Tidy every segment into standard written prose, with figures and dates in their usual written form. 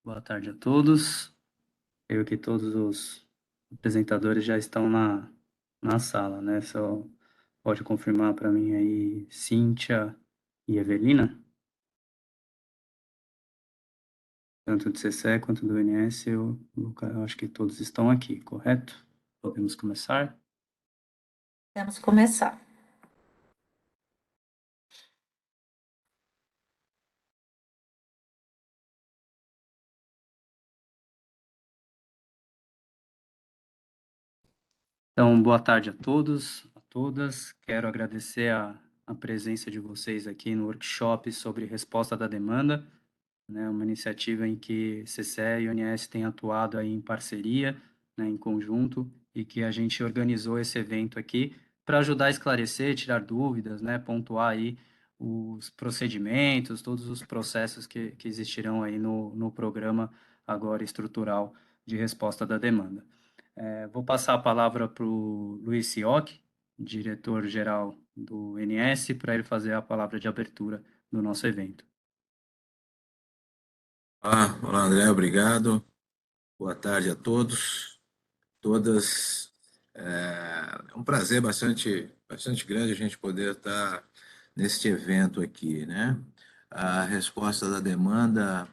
Boa tarde a todos. Eu que todos os apresentadores já estão na sala, né? Só pode confirmar para mim aí, Cíntia e Evelina, tanto do CCE quanto do INS, eu acho que todos estão aqui, correto? Podemos começar? Vamos começar. Então, boa tarde a todos, a todas. Quero agradecer a presença de vocês aqui no workshop sobre resposta da demanda, né, uma iniciativa em que CCE e ONS têm atuado aí em parceria, né, em conjunto, e que a gente organizou esse evento aqui para ajudar a esclarecer, tirar dúvidas, né, pontuar aí os procedimentos, todos os processos que existirão aí no programa agora estrutural de resposta da demanda. Vou passar a palavra para o Luiz Sioc, diretor-geral do NS, para ele fazer a palavra de abertura do nosso evento. Olá, André, obrigado. Boa tarde a todos, todas. É um prazer bastante grande a gente poder estar neste evento aqui, né? A resposta da demanda,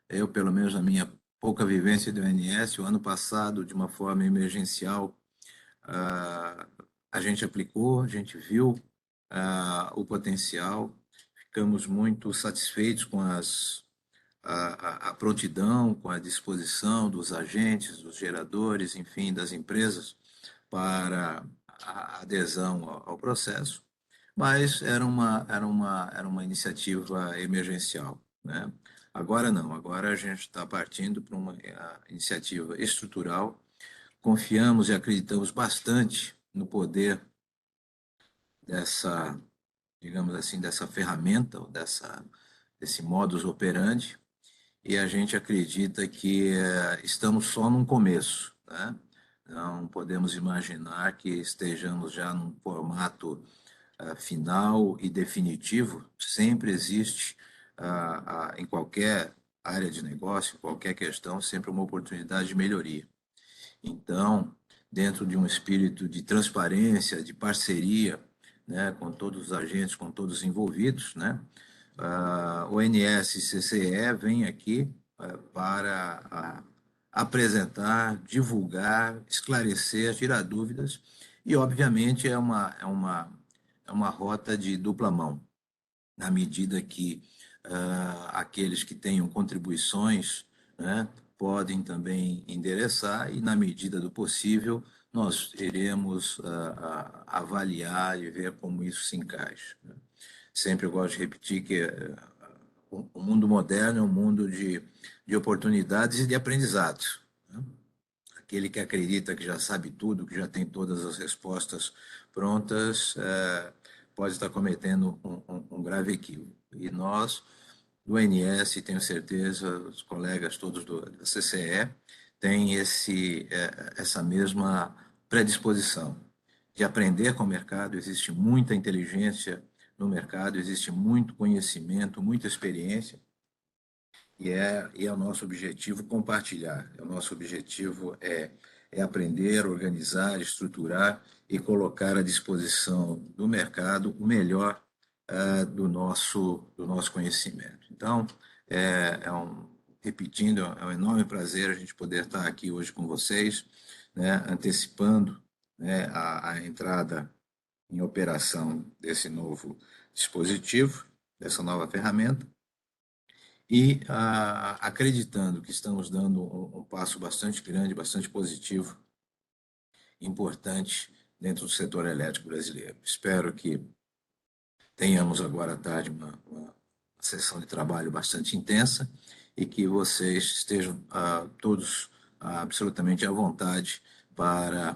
eu, pelo menos na minha pouca vivência do ONS, o ano passado, de uma forma emergencial, ah, a gente aplicou, a gente viu o potencial, ficamos muito satisfeitos com a prontidão, com a disposição dos agentes, dos geradores, enfim, das empresas para a adesão ao processo, mas era uma iniciativa emergencial, né? Agora não, agora a gente está partindo para uma iniciativa estrutural. Confiamos e acreditamos bastante no poder dessa, digamos assim, dessa ferramenta, ou desse modus operandi, e a gente acredita que estamos só num começo, né? Não podemos imaginar que estejamos já num formato final e definitivo. Sempre existe, em qualquer área de negócio, em qualquer questão, sempre uma oportunidade de melhoria. Então, dentro de um espírito de transparência, de parceria, né, com todos os agentes, com todos os envolvidos, né, o NSCCE vem aqui para apresentar, divulgar, esclarecer, tirar dúvidas, e, obviamente, é uma rota de dupla mão, na medida que aqueles que tenham contribuições, né, podem também endereçar, e, na medida do possível, nós iremos avaliar e ver como isso se encaixa, né? Sempre eu gosto de repetir que o mundo moderno é um mundo de oportunidades e de aprendizados, né? Aquele que acredita que já sabe tudo, que já tem todas as respostas prontas, pode estar cometendo um grave equívoco. E nós, do ONS, tenho certeza, os colegas todos da CCE, têm essa mesma predisposição de aprender com o mercado. Existe muita inteligência no mercado, existe muito conhecimento, muita experiência, e é o nosso objetivo compartilhar. O nosso objetivo é aprender, organizar, estruturar e colocar à disposição do mercado o melhor do nosso conhecimento. Então, repetindo, é um enorme prazer a gente poder estar aqui hoje com vocês, né, antecipando, né, a entrada em operação desse novo dispositivo, dessa nova ferramenta, e acreditando que estamos dando um passo bastante grande, bastante positivo, importante dentro do setor elétrico brasileiro. Espero que tenhamos agora à tarde uma sessão de trabalho bastante intensa, e que vocês estejam todos absolutamente à vontade para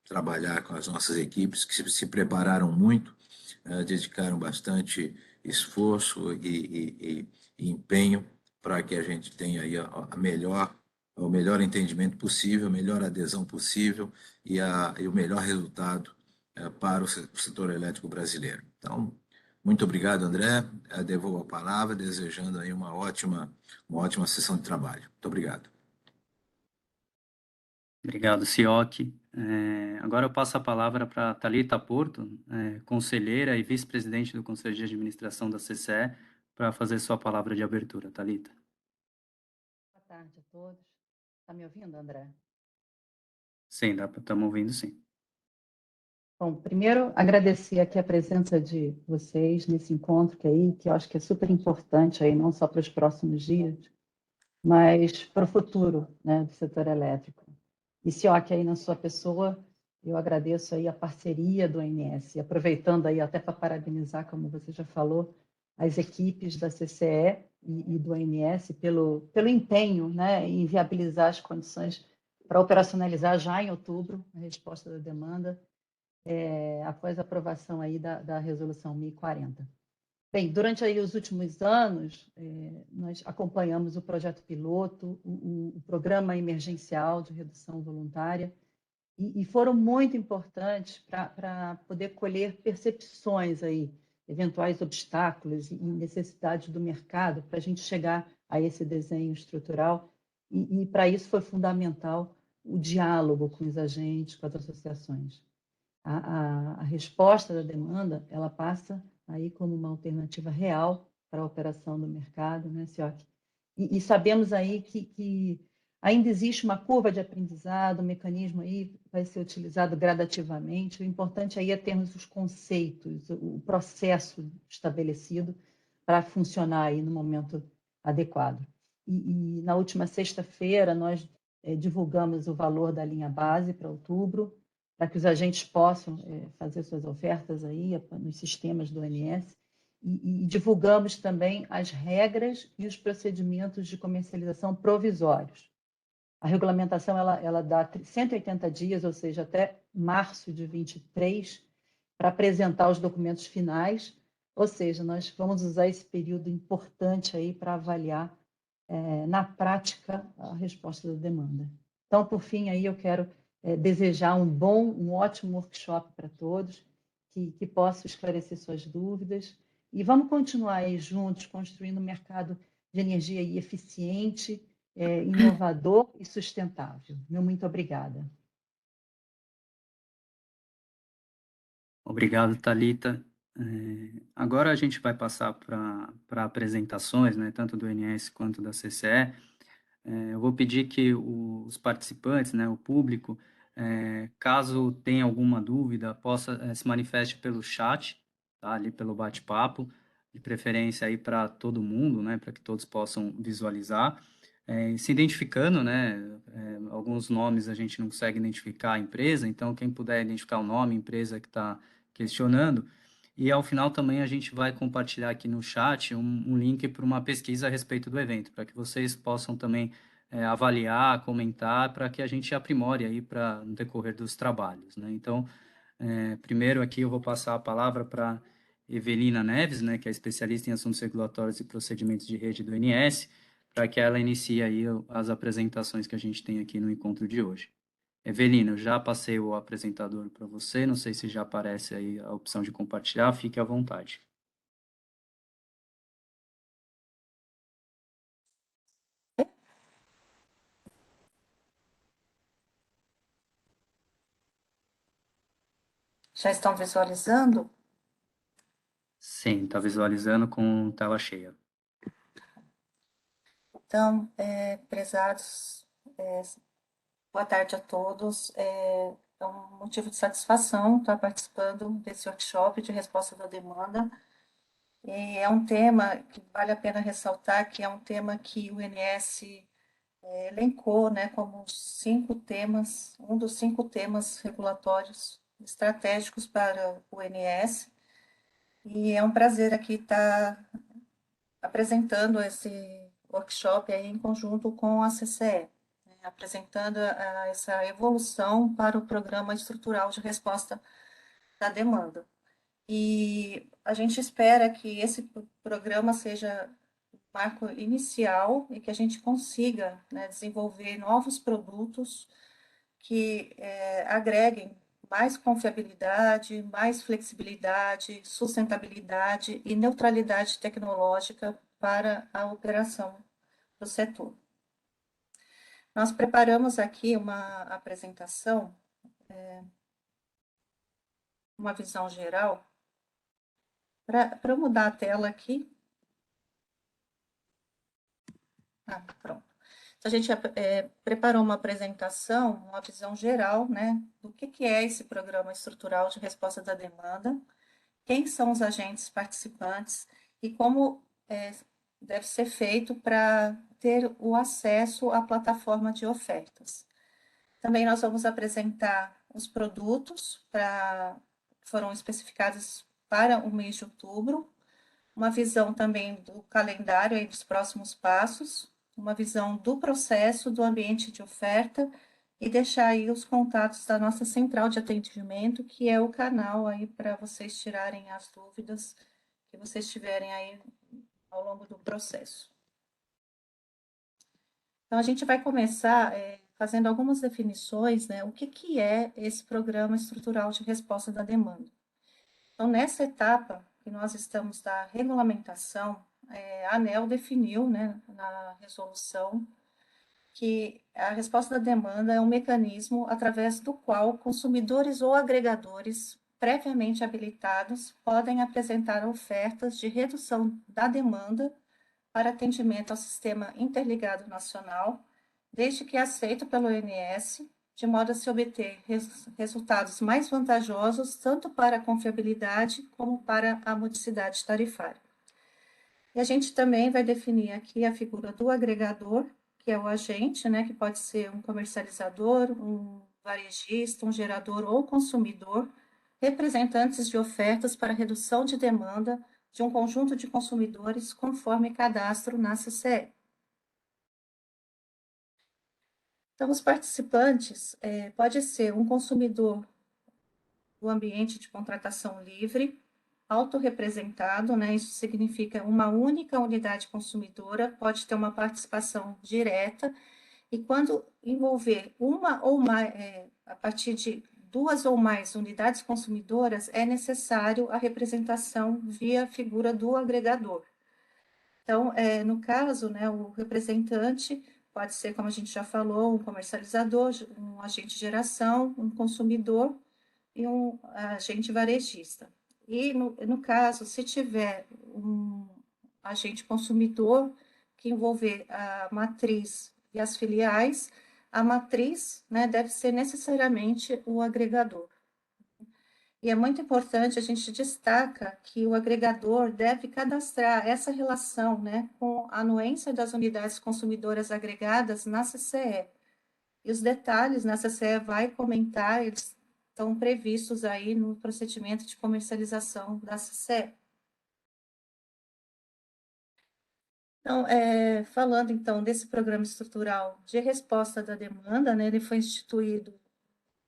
trabalhar com as nossas equipes, que se prepararam muito, dedicaram bastante esforço e empenho para que a gente tenha aí o melhor entendimento possível, a melhor adesão possível, e o melhor resultado para o setor elétrico brasileiro. Então, Muito obrigado, André. Eu devolvo a palavra, desejando aí uma ótima sessão de trabalho. Muito obrigado. Obrigado, Sioc. Agora eu passo a palavra para a Thalita Porto, conselheira e vice-presidente do Conselho de Administração da CCE, para fazer sua palavra de abertura. Thalita. Boa tarde a todos. Está me ouvindo, André? Sim, estamos ouvindo, sim. Bom, primeiro agradecer aqui a presença de vocês nesse encontro que eu acho que é super importante aí, não só para os próximos dias, mas para o futuro, né, do setor elétrico. E Sioc, aí na sua pessoa, eu agradeço aí a parceria do ONS, e aproveitando aí até para parabenizar, como você já falou, as equipes da CCE e do ONS pelo empenho, né, em viabilizar as condições para operacionalizar já em outubro a resposta da demanda, após a aprovação aí da resolução 1040. Bem, durante aí os últimos anos, nós acompanhamos o projeto piloto, o programa emergencial de redução voluntária, e foram muito importantes para poder colher percepções aí, eventuais obstáculos e necessidades do mercado para a gente chegar a esse desenho estrutural, e para isso foi fundamental o diálogo com os agentes, com as associações. A resposta da demanda, ela passa aí como uma alternativa real para a operação do mercado, né, Sioc? E sabemos aí que ainda existe uma curva de aprendizado, o mecanismo aí vai ser utilizado gradativamente. O importante aí é termos os conceitos, o processo estabelecido para funcionar aí no momento adequado. E na última sexta-feira, nós divulgamos o valor da linha base para outubro, para que os agentes possam fazer suas ofertas aí nos sistemas do ONS, e divulgamos também as regras e os procedimentos de comercialização provisórios. A regulamentação ela dá 180 dias, ou seja, até março de 23, para apresentar os documentos finais, ou seja, nós vamos usar esse período importante aí para avaliar na prática a resposta da demanda. Então, por fim, aí eu quero desejar um ótimo workshop para todos, que possa esclarecer suas dúvidas, e vamos continuar aí juntos construindo um mercado de energia aí eficiente, inovador e sustentável. Meu muito obrigada. Obrigado, Thalita. Agora a gente vai passar para apresentações, né, tanto do ONS quanto da CCE. Eu vou pedir que os participantes, né, o público, caso tenha alguma dúvida, possa se manifeste pelo chat, tá, ali pelo bate-papo, de preferência aí para todo mundo, né, para que todos possam visualizar. Se identificando, né, alguns nomes a gente não consegue identificar a empresa, então quem puder identificar o nome, a empresa que está questionando, e ao final também a gente vai compartilhar aqui no chat um link para uma pesquisa a respeito do evento, para que vocês possam também avaliar, comentar, para que a gente aprimore aí no decorrer dos trabalhos, né? Então, primeiro aqui eu vou passar a palavra para Evelina Neves, né, que é especialista em assuntos regulatórios e procedimentos de rede do INS, para que ela inicie aí as apresentações que a gente tem aqui no encontro de hoje. Evelina, eu já passei o apresentador para você, não sei se já aparece aí a opção de compartilhar, fique à vontade. Já estão visualizando? Sim, está visualizando com tela cheia. Então, prezados, boa tarde a todos. É um motivo de satisfação estar participando desse workshop de resposta da demanda. E é um tema que vale a pena ressaltar, que é um tema que o INS elencou, né, como um dos 5 temas regulatórios estratégicos para o INS. E é um prazer aqui estar apresentando esse workshop aí em conjunto com a CCE, né, apresentando essa evolução para o Programa Estrutural de Resposta da Demanda. E a gente espera que esse programa seja um marco inicial e que a gente consiga, né, desenvolver novos produtos que agreguem mais confiabilidade, mais flexibilidade, sustentabilidade e neutralidade tecnológica para a operação do setor. Nós preparamos aqui uma apresentação, uma visão geral. Para mudar a tela aqui. Pronto. Então, a gente preparou uma apresentação, uma visão geral, né, do que é esse Programa Estrutural de Resposta da Demanda, quem são os agentes participantes e como deve ser feito para ter o acesso à plataforma de ofertas. Também nós vamos apresentar os produtos que foram especificados para o mês de outubro, uma visão também do calendário aí dos próximos passos, uma visão do processo, do ambiente de oferta e deixar aí os contatos da nossa central de atendimento, que é o canal aí para vocês tirarem as dúvidas que vocês tiverem aí ao longo do processo. Então, a gente vai começar fazendo algumas definições, né? O que é esse Programa Estrutural de Resposta da Demanda? Então, nessa etapa que nós estamos da regulamentação, a ANEEL definiu, né, na resolução, que a resposta da demanda é um mecanismo através do qual consumidores ou agregadores previamente habilitados podem apresentar ofertas de redução da demanda para atendimento ao Sistema Interligado Nacional, desde que aceito pelo ONS, de modo a se obter resultados mais vantajosos tanto para a confiabilidade como para a modicidade tarifária. E a gente também vai definir aqui a figura do agregador, que é o agente, né, que pode ser um comercializador, um varejista, um gerador ou consumidor, representantes de ofertas para redução de demanda de um conjunto de consumidores conforme cadastro na CCE. Então, os participantes pode ser um consumidor do ambiente de contratação livre, autorrepresentado, né? Isso significa uma única unidade consumidora, pode ter uma participação direta, e quando envolver uma ou mais, a partir de 2 ou mais unidades consumidoras, é necessário a representação via figura do agregador. Então, no caso, né, o representante pode ser, como a gente já falou, um comercializador, um agente de geração, um consumidor e um agente varejista. E, no caso, se tiver um agente consumidor que envolver a matriz e as filiais, a matriz, né, deve ser necessariamente o agregador. E é muito importante, a gente destaca que o agregador deve cadastrar essa relação, né, com a anuência das unidades consumidoras agregadas na CCE. E os detalhes na CCE vai comentar, eles estão previstos aí no procedimento de comercialização da CCE. Então, falando então desse programa estrutural de resposta da demanda, né, ele foi instituído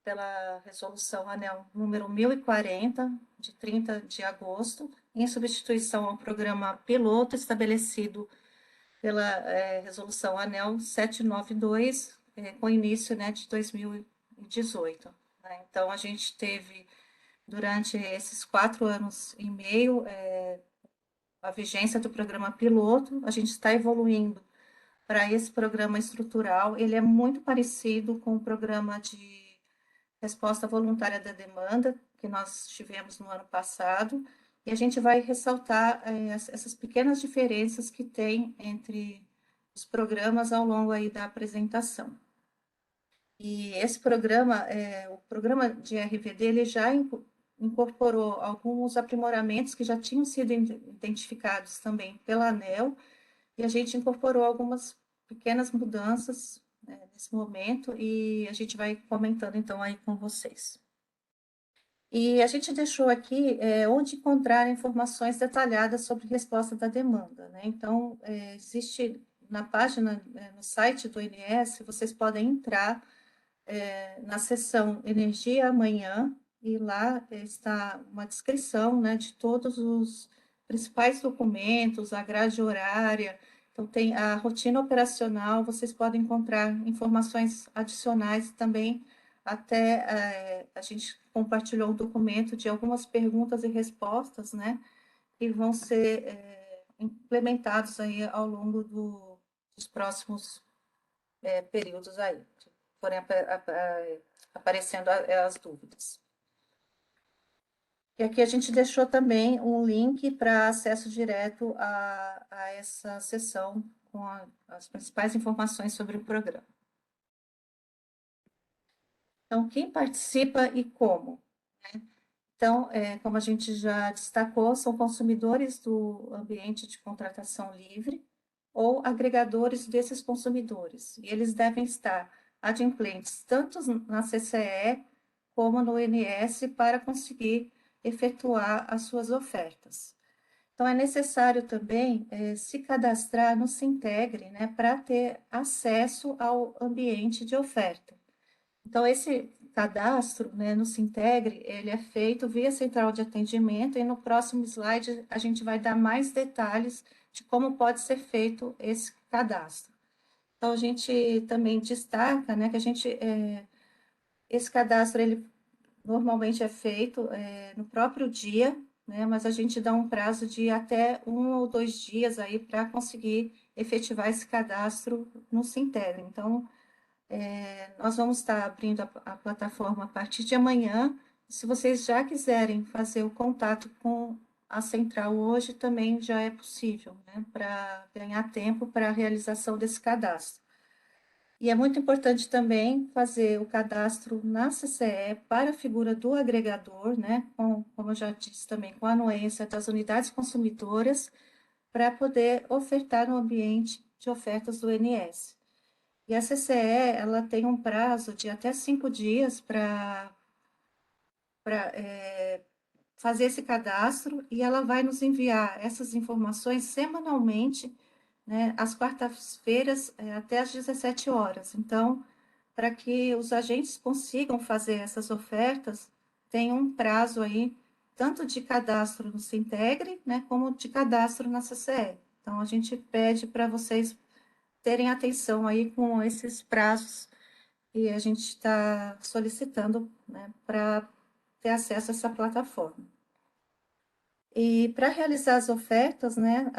pela resolução ANEEL número 1040, de 30 de agosto, em substituição ao programa piloto estabelecido pela resolução ANEEL 792, com início, né, de 2018. Né? Então, a gente teve, durante esses 4 anos e meio, a vigência do programa piloto, a gente está evoluindo para esse programa estrutural, ele é muito parecido com o programa de resposta voluntária da demanda, que nós tivemos no ano passado, e a gente vai ressaltar essas pequenas diferenças que tem entre os programas ao longo aí da apresentação. E esse programa, o programa de RVD, ele já incorporou alguns aprimoramentos que já tinham sido identificados também pela ANEEL, e a gente incorporou algumas pequenas mudanças nesse momento, e a gente vai comentando então aí com vocês. E a gente deixou aqui onde encontrar informações detalhadas sobre resposta da demanda, né? Então, existe na página, no site do ONS, vocês podem entrar na seção Energia Amanhã, e lá está uma descrição, né, de todos os principais documentos, a grade horária. Então, tem a rotina operacional, vocês podem encontrar informações adicionais também até a gente compartilhou um documento de algumas perguntas e respostas, né, que vão ser implementados aí ao longo dos próximos períodos aí, que forem aparecendo as dúvidas. E aqui a gente deixou também um link para acesso direto a essa sessão com as principais informações sobre o programa. Então, quem participa e como? Né? Então, como a gente já destacou, são consumidores do ambiente de contratação livre ou agregadores desses consumidores. E eles devem estar adimplentes tanto na CCE como no INS para conseguir efetuar as suas ofertas. Então, é necessário também se cadastrar no Sintegre, né, para ter acesso ao ambiente de oferta. Então, esse cadastro, né, no Sintegre, ele é feito via central de atendimento e no próximo slide a gente vai dar mais detalhes de como pode ser feito esse cadastro. Então, a gente também destaca, né, que esse cadastro, ele normalmente é feito no próprio dia, né, mas a gente dá um prazo de até 1 ou 2 dias aí para conseguir efetivar esse cadastro no Sintegre. Então, nós vamos estar abrindo a plataforma a partir de amanhã. Se vocês já quiserem fazer o contato com a central hoje, também já é possível, né, para ganhar tempo para a realização desse cadastro. E é muito importante também fazer o cadastro na CCE para a figura do agregador, né, como eu já disse também, com a anuência das unidades consumidoras, para poder ofertar no ambiente de ofertas do INS. E a CCE, ela tem um prazo de até 5 dias para fazer esse cadastro e ela vai nos enviar essas informações semanalmente, né, às quartas-feiras, até às 17 horas. Então, para que os agentes consigam fazer essas ofertas, tem um prazo aí, tanto de cadastro no Sintegre, né, como de cadastro na CCE. Então, a gente pede para vocês terem atenção aí com esses prazos e a gente está solicitando, né, para ter acesso a essa plataforma. E para realizar as ofertas, né,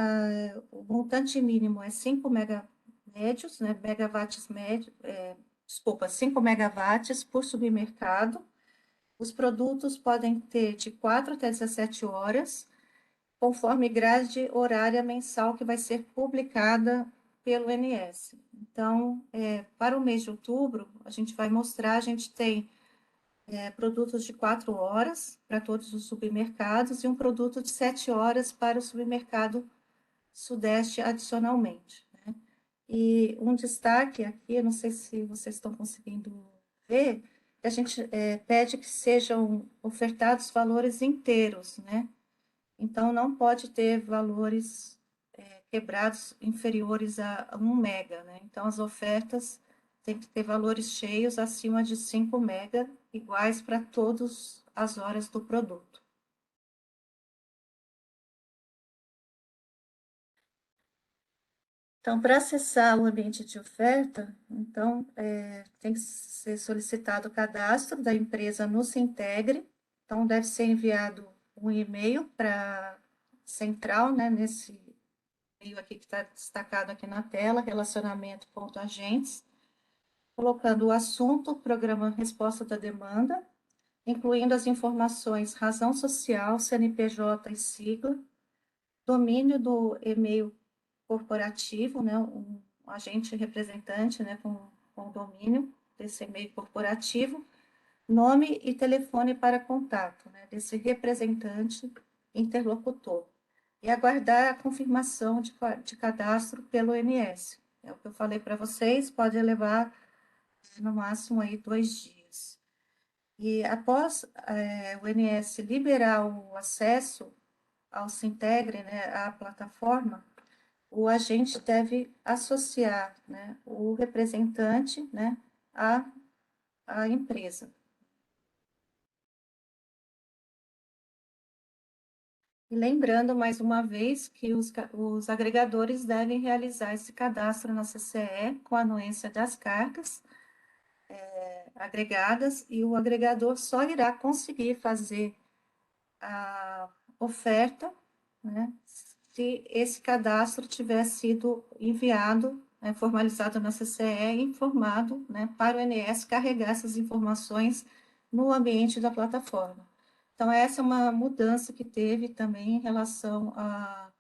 o montante mínimo é 5 médios, né, megawatts médio, 5 megawatts por submercado. Os produtos podem ter de 4 até 17 horas, conforme grade horária mensal que vai ser publicada pelo INS. Então, para o mês de outubro, a gente vai mostrar, a gente tem produtos de 4 horas para todos os submercados e um produto de 7 horas para o submercado Sudeste adicionalmente. Né? E um destaque aqui, eu não sei se vocês estão conseguindo ver, que a gente pede que sejam ofertados valores inteiros, né? Então, não pode ter valores quebrados inferiores a 1 mega, né? Então, as ofertas têm que ter valores cheios acima de 5 mega, iguais para todas as horas do produto. Então, para acessar o ambiente de oferta, então, tem que ser solicitado o cadastro da empresa no Sintegre. Então, deve ser enviado um e-mail para central, né, nesse e-mail aqui que está destacado aqui na tela, relacionamento.agentes, colocando o assunto, programa Resposta da Demanda, incluindo as informações razão social, CNPJ e sigla, domínio do e-mail corporativo, né, um agente representante, né, com domínio desse e-mail corporativo, nome e telefone para contato, né, desse representante interlocutor, e aguardar a confirmação de cadastro pelo INS. É o que eu falei para vocês, pode levar no máximo aí 2 dias. E após o INS liberar o acesso ao Sintegre, né, à plataforma, o agente deve associar, né, o representante, né, à empresa. E lembrando, mais uma vez, que os agregadores devem realizar esse cadastro na CCE com a anuência das cargas, agregadas e o agregador só irá conseguir fazer a oferta, né, se esse cadastro tiver sido enviado, formalizado na CCE, informado, né, para o INSS carregar essas informações no ambiente da plataforma. Então, essa é uma mudança que teve também em relação à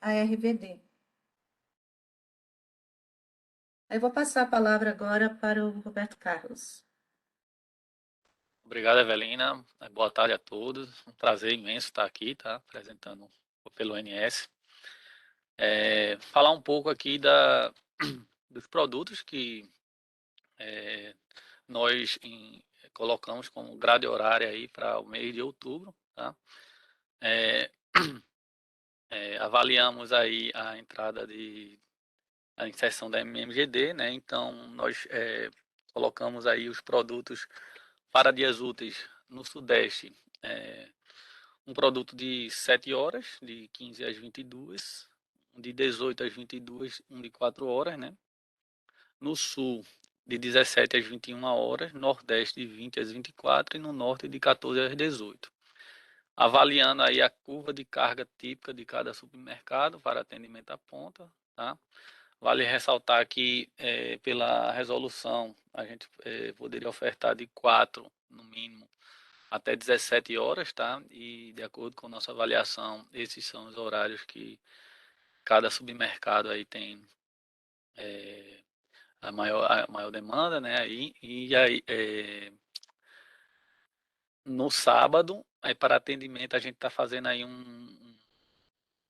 RVD. Eu vou passar a palavra agora para o Roberto Carlos. Obrigado, Evelina. Boa tarde a todos. Um prazer imenso estar aqui, tá? Apresentando pelo INSS. Falar um pouco aqui dos produtos que nós colocamos como grade horária aí para o mês de outubro, tá? Avaliamos aí a inserção da MMGD, né? Então, nós colocamos aí os produtos para dias úteis no Sudeste, um produto de 7 horas, de 15 às 22, um de 18 às 22, um de 4 horas, né? No Sul, de 17 às 21 horas, Nordeste de 20 às 24 e no Norte de 14 às 18. Avaliando aí a curva de carga típica de cada supermercado para atendimento à ponta, tá? Vale ressaltar que, pela resolução, a gente poderia ofertar de 4, no mínimo, até 17 horas, tá? E, de acordo com nossa avaliação, esses são os horários que cada submercado aí tem a maior demanda, né? Aí, no sábado, aí para atendimento, a gente está fazendo aí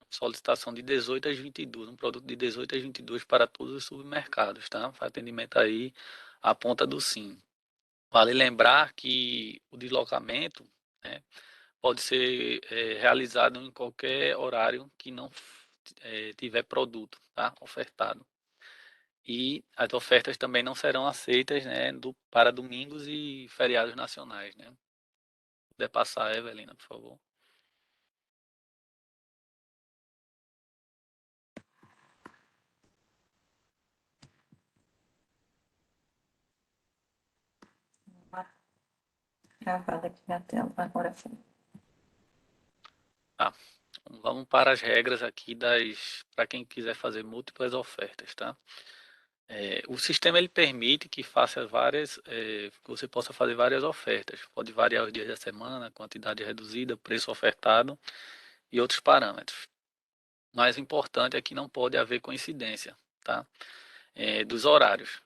solicitação de 18 às 22, um produto de 18 às 22 para todos os submercados, tá? Para atendimento aí à ponta do SIM. Vale lembrar que o deslocamento, né, pode ser realizado em qualquer horário que não tiver produto, tá, ofertado. E as ofertas também não serão aceitas, né, para domingos e feriados nacionais, né? Se puder passar, Evelina, por favor. Gravada aqui na tela, agora sim. Tá. Vamos para as regras aqui para quem quiser fazer múltiplas ofertas, tá? O sistema ele permite que que você possa fazer várias ofertas. Pode variar os dias da semana, quantidade reduzida, preço ofertado e outros parâmetros. Mas o importante é que não pode haver coincidência, tá? Dos horários,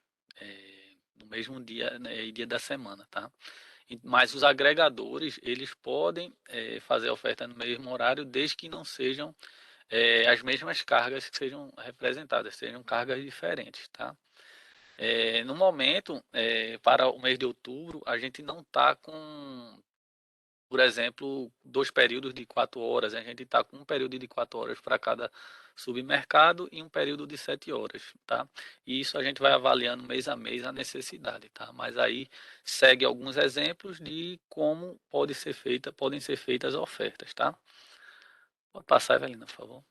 no mesmo dia, né, e dia da semana, tá? Mas os agregadores, eles podem fazer oferta no mesmo horário, desde que não sejam as mesmas cargas que sejam representadas, sejam cargas diferentes, tá? No momento, para o mês de outubro, a gente não está com, por exemplo, 2 períodos de 4 horas, a gente está com um período de 4 horas para cada submercado e um período de 7 horas, tá? E isso a gente vai avaliando mês a mês a necessidade, tá? Mas aí segue alguns exemplos de como podem ser feitas as ofertas, tá? Pode passar, Evelina, por favor.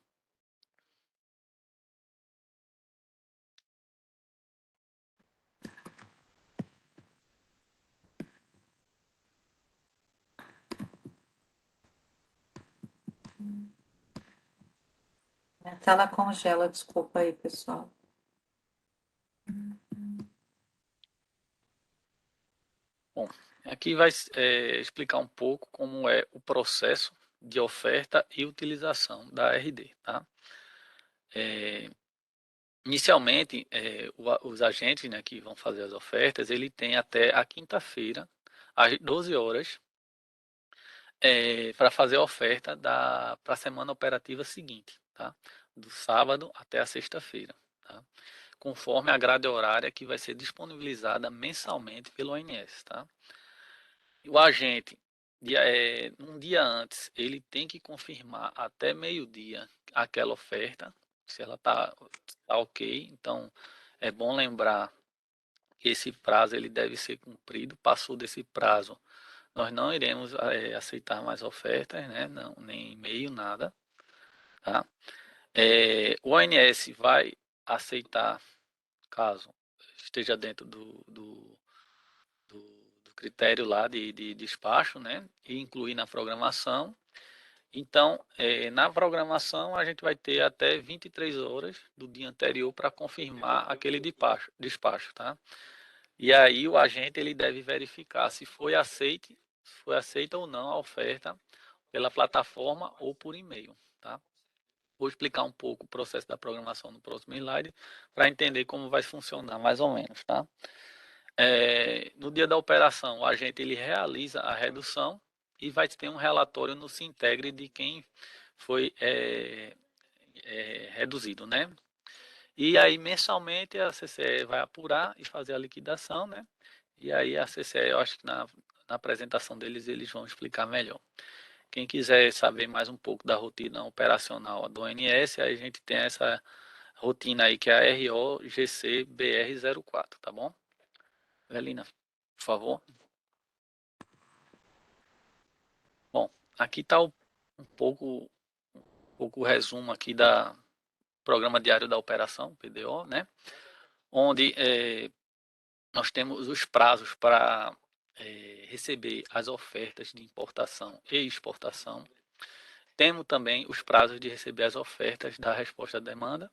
A tela congela, desculpa aí, pessoal. Bom, aqui vai explicar um pouco como é o processo de oferta e utilização da RD, tá? Inicialmente, os agentes, né, que vão fazer as ofertas, ele tem até a quinta-feira, às 12 horas, para fazer a oferta para a semana operativa seguinte, tá? Do sábado até a sexta-feira, tá? Conforme a grade horária que vai ser disponibilizada mensalmente pelo ONS, tá? O agente, um dia antes, ele tem que confirmar até meio-dia aquela oferta, se ela tá ok. Então, é bom lembrar que esse prazo ele deve ser cumprido. Passou desse prazo, nós não iremos aceitar mais ofertas, né? Não, nem e-mail, nada, tá? O ONS vai aceitar, caso esteja dentro do critério lá de despacho, né? E incluir na programação. Então, na programação, a gente vai ter até 23 horas do dia anterior para confirmar aquele despacho, tá? E aí o agente ele deve verificar se foi aceita ou não a oferta pela plataforma ou por e-mail, tá? Vou explicar um pouco o processo da programação no próximo slide para entender como vai funcionar mais ou menos, tá? No dia da operação, o agente ele realiza a redução e vai ter um relatório no Sintegre de quem foi reduzido, né? E aí, mensalmente, a CCE vai apurar e fazer a liquidação, né? E aí a CCE, eu acho que na apresentação deles, eles vão explicar melhor. Quem quiser saber mais um pouco da rotina operacional do ONS, aí a gente tem essa rotina aí que é a ROGC-BR04, tá bom? Evelina, por favor. Bom, aqui está um pouco o resumo aqui da Programa Diário da Operação, PDO, né? Onde nós temos os prazos para receber as ofertas de importação e exportação. Temos também os prazos de receber as ofertas da resposta à demanda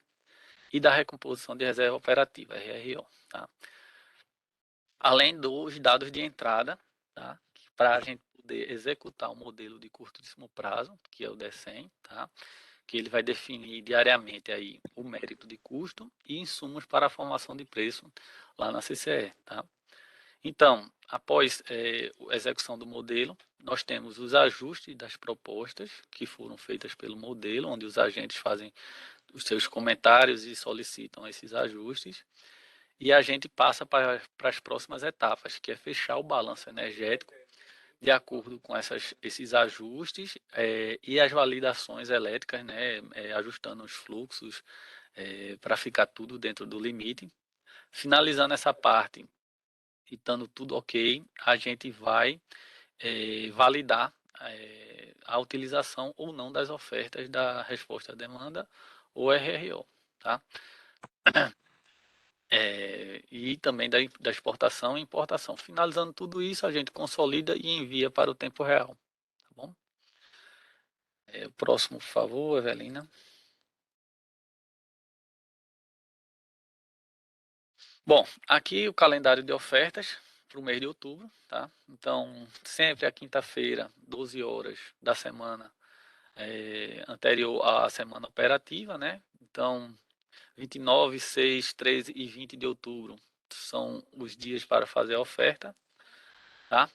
e da recomposição de reserva operativa, RRO. Tá? Além dos dados de entrada, tá? Para a gente poder executar o modelo de curtíssimo prazo, que é o DECEM, tá? Que ele vai definir diariamente aí o mérito de custo e insumos para a formação de preço lá na CCE. Tá? Então, após a execução do modelo, nós temos os ajustes das propostas que foram feitas pelo modelo, onde os agentes fazem os seus comentários e solicitam esses ajustes, e a gente passa para as próximas etapas, que é fechar o balanço energético de acordo com esses ajustes e as validações elétricas, né, ajustando os fluxos para ficar tudo dentro do limite. Finalizando essa parte e estando tudo ok, a gente vai validar a utilização ou não das ofertas da resposta à demanda ou RRO, tá? E também da exportação e importação. Finalizando tudo isso, a gente consolida e envia para o tempo real, tá bom? O próximo, por favor, Evelina. Bom, aqui o calendário de ofertas para o mês de outubro, tá? Então, sempre a quinta-feira, 12 horas da semana anterior à semana operativa, né? Então, 29, 6, 13 e 20 de outubro são os dias para fazer a oferta, tá?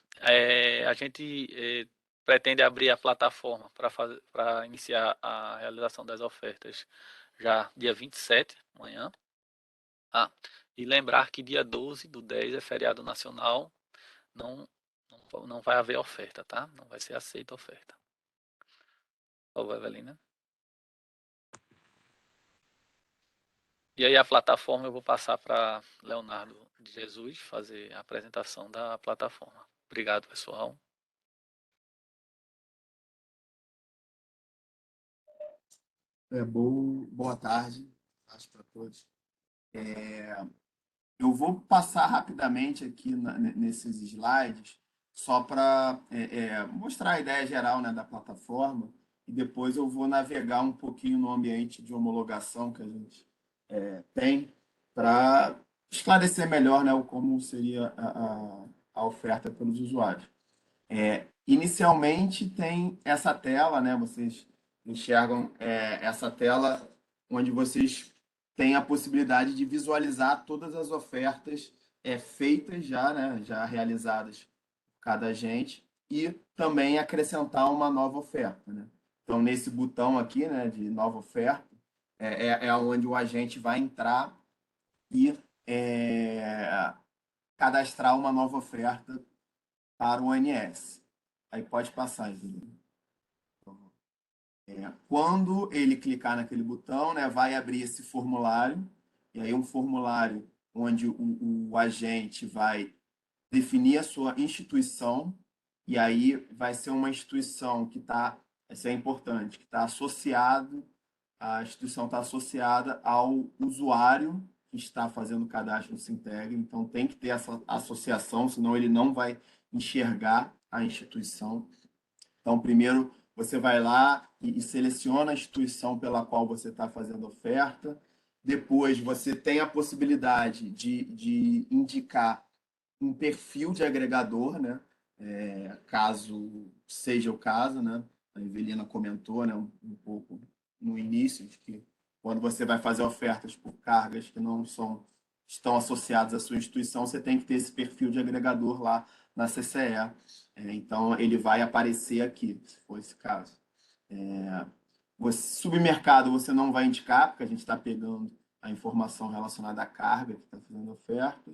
A gente pretende abrir a plataforma para iniciar a realização das ofertas já dia 27, amanhã, tá? E lembrar que dia 12 do 10 é feriado nacional, não vai haver oferta, tá? Não vai ser aceita a oferta. Por favor, Evelina. E aí a plataforma eu vou passar para Leonardo de Jesus fazer a apresentação da plataforma. Obrigado, pessoal. Boa tarde para todos. Eu vou passar rapidamente aqui nesses slides, só para mostrar a ideia geral, né, da plataforma, e depois eu vou navegar um pouquinho no ambiente de homologação que a gente tem, para esclarecer melhor, né, como seria a oferta pelos usuários. Inicialmente tem essa tela, né, vocês enxergam essa tela onde vocês têm a possibilidade de visualizar todas as ofertas feitas já, né, já realizadas por cada agente, e também acrescentar uma nova oferta, né? Então, nesse botão aqui, né, de nova oferta, é onde o agente vai entrar e cadastrar uma nova oferta para o ONS. Aí pode passar, Juliana. Quando ele clicar naquele botão, né, vai abrir esse formulário, e aí um formulário onde o agente vai definir a sua instituição, e aí vai ser uma instituição que está, isso é importante, que está associado, a instituição está associada ao usuário que está fazendo o cadastro no Sintegre, então tem que ter essa associação, senão ele não vai enxergar a instituição. Então, primeiro, você vai lá e seleciona a instituição pela qual você está fazendo oferta. Depois, você tem a possibilidade de indicar um perfil de agregador, né? Caso seja o caso, né? A Evelina comentou, né, um pouco no início, de que quando você vai fazer ofertas por cargas que não estão associadas à sua instituição, você tem que ter esse perfil de agregador lá na CCE. Então, ele vai aparecer aqui, se for esse caso. Submercado você não vai indicar, porque a gente está pegando a informação relacionada à carga que está fazendo oferta.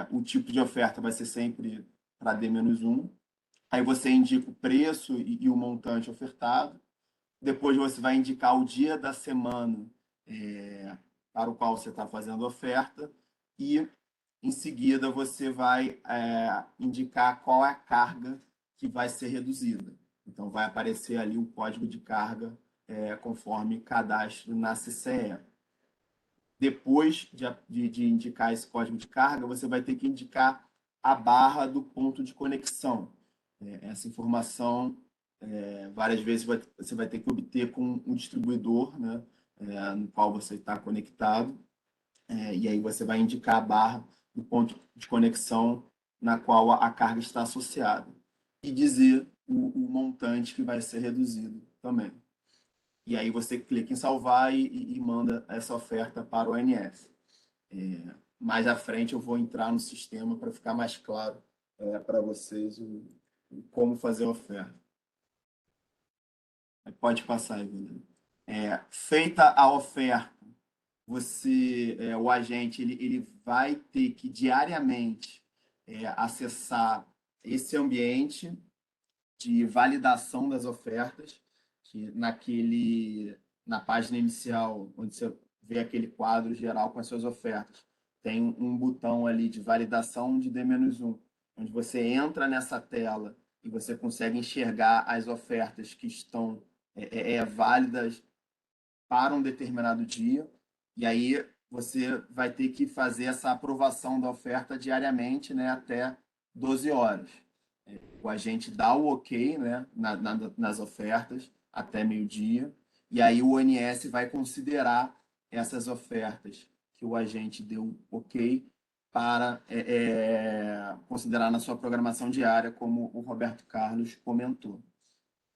O tipo de oferta vai ser sempre para D-1. Aí você indica o preço e o montante ofertado. Depois você vai indicar o dia da semana para o qual você está fazendo a oferta. E, em seguida, você vai indicar qual é a carga que vai ser reduzida. Então, vai aparecer ali o código de carga conforme cadastro na CCE. Depois de indicar esse código de carga, você vai ter que indicar a barra do ponto de conexão. Essa informação, várias vezes, você vai ter que obter com um distribuidor, né, no qual você está conectado, e aí você vai indicar a barra do ponto de conexão na qual a carga está associada, e dizer o montante que vai ser reduzido também. E aí você clica em salvar e manda essa oferta para o ONS. Mais à frente eu vou entrar no sistema para ficar mais claro para vocês como fazer a oferta. Pode passar, Evelina. Feita a oferta, o agente ele vai ter que diariamente acessar esse ambiente de validação das ofertas, que na página inicial, onde você vê aquele quadro geral com as suas ofertas, tem um botão ali de validação de D-1, onde você entra nessa tela e você consegue enxergar as ofertas que estão válidas para um determinado dia, e aí você vai ter que fazer essa aprovação da oferta diariamente, né, até 12 horas. O agente dá o ok, né, nas ofertas até meio-dia, e aí o ONS vai considerar essas ofertas que o agente deu ok para considerar na sua programação diária, como o Roberto Carlos comentou.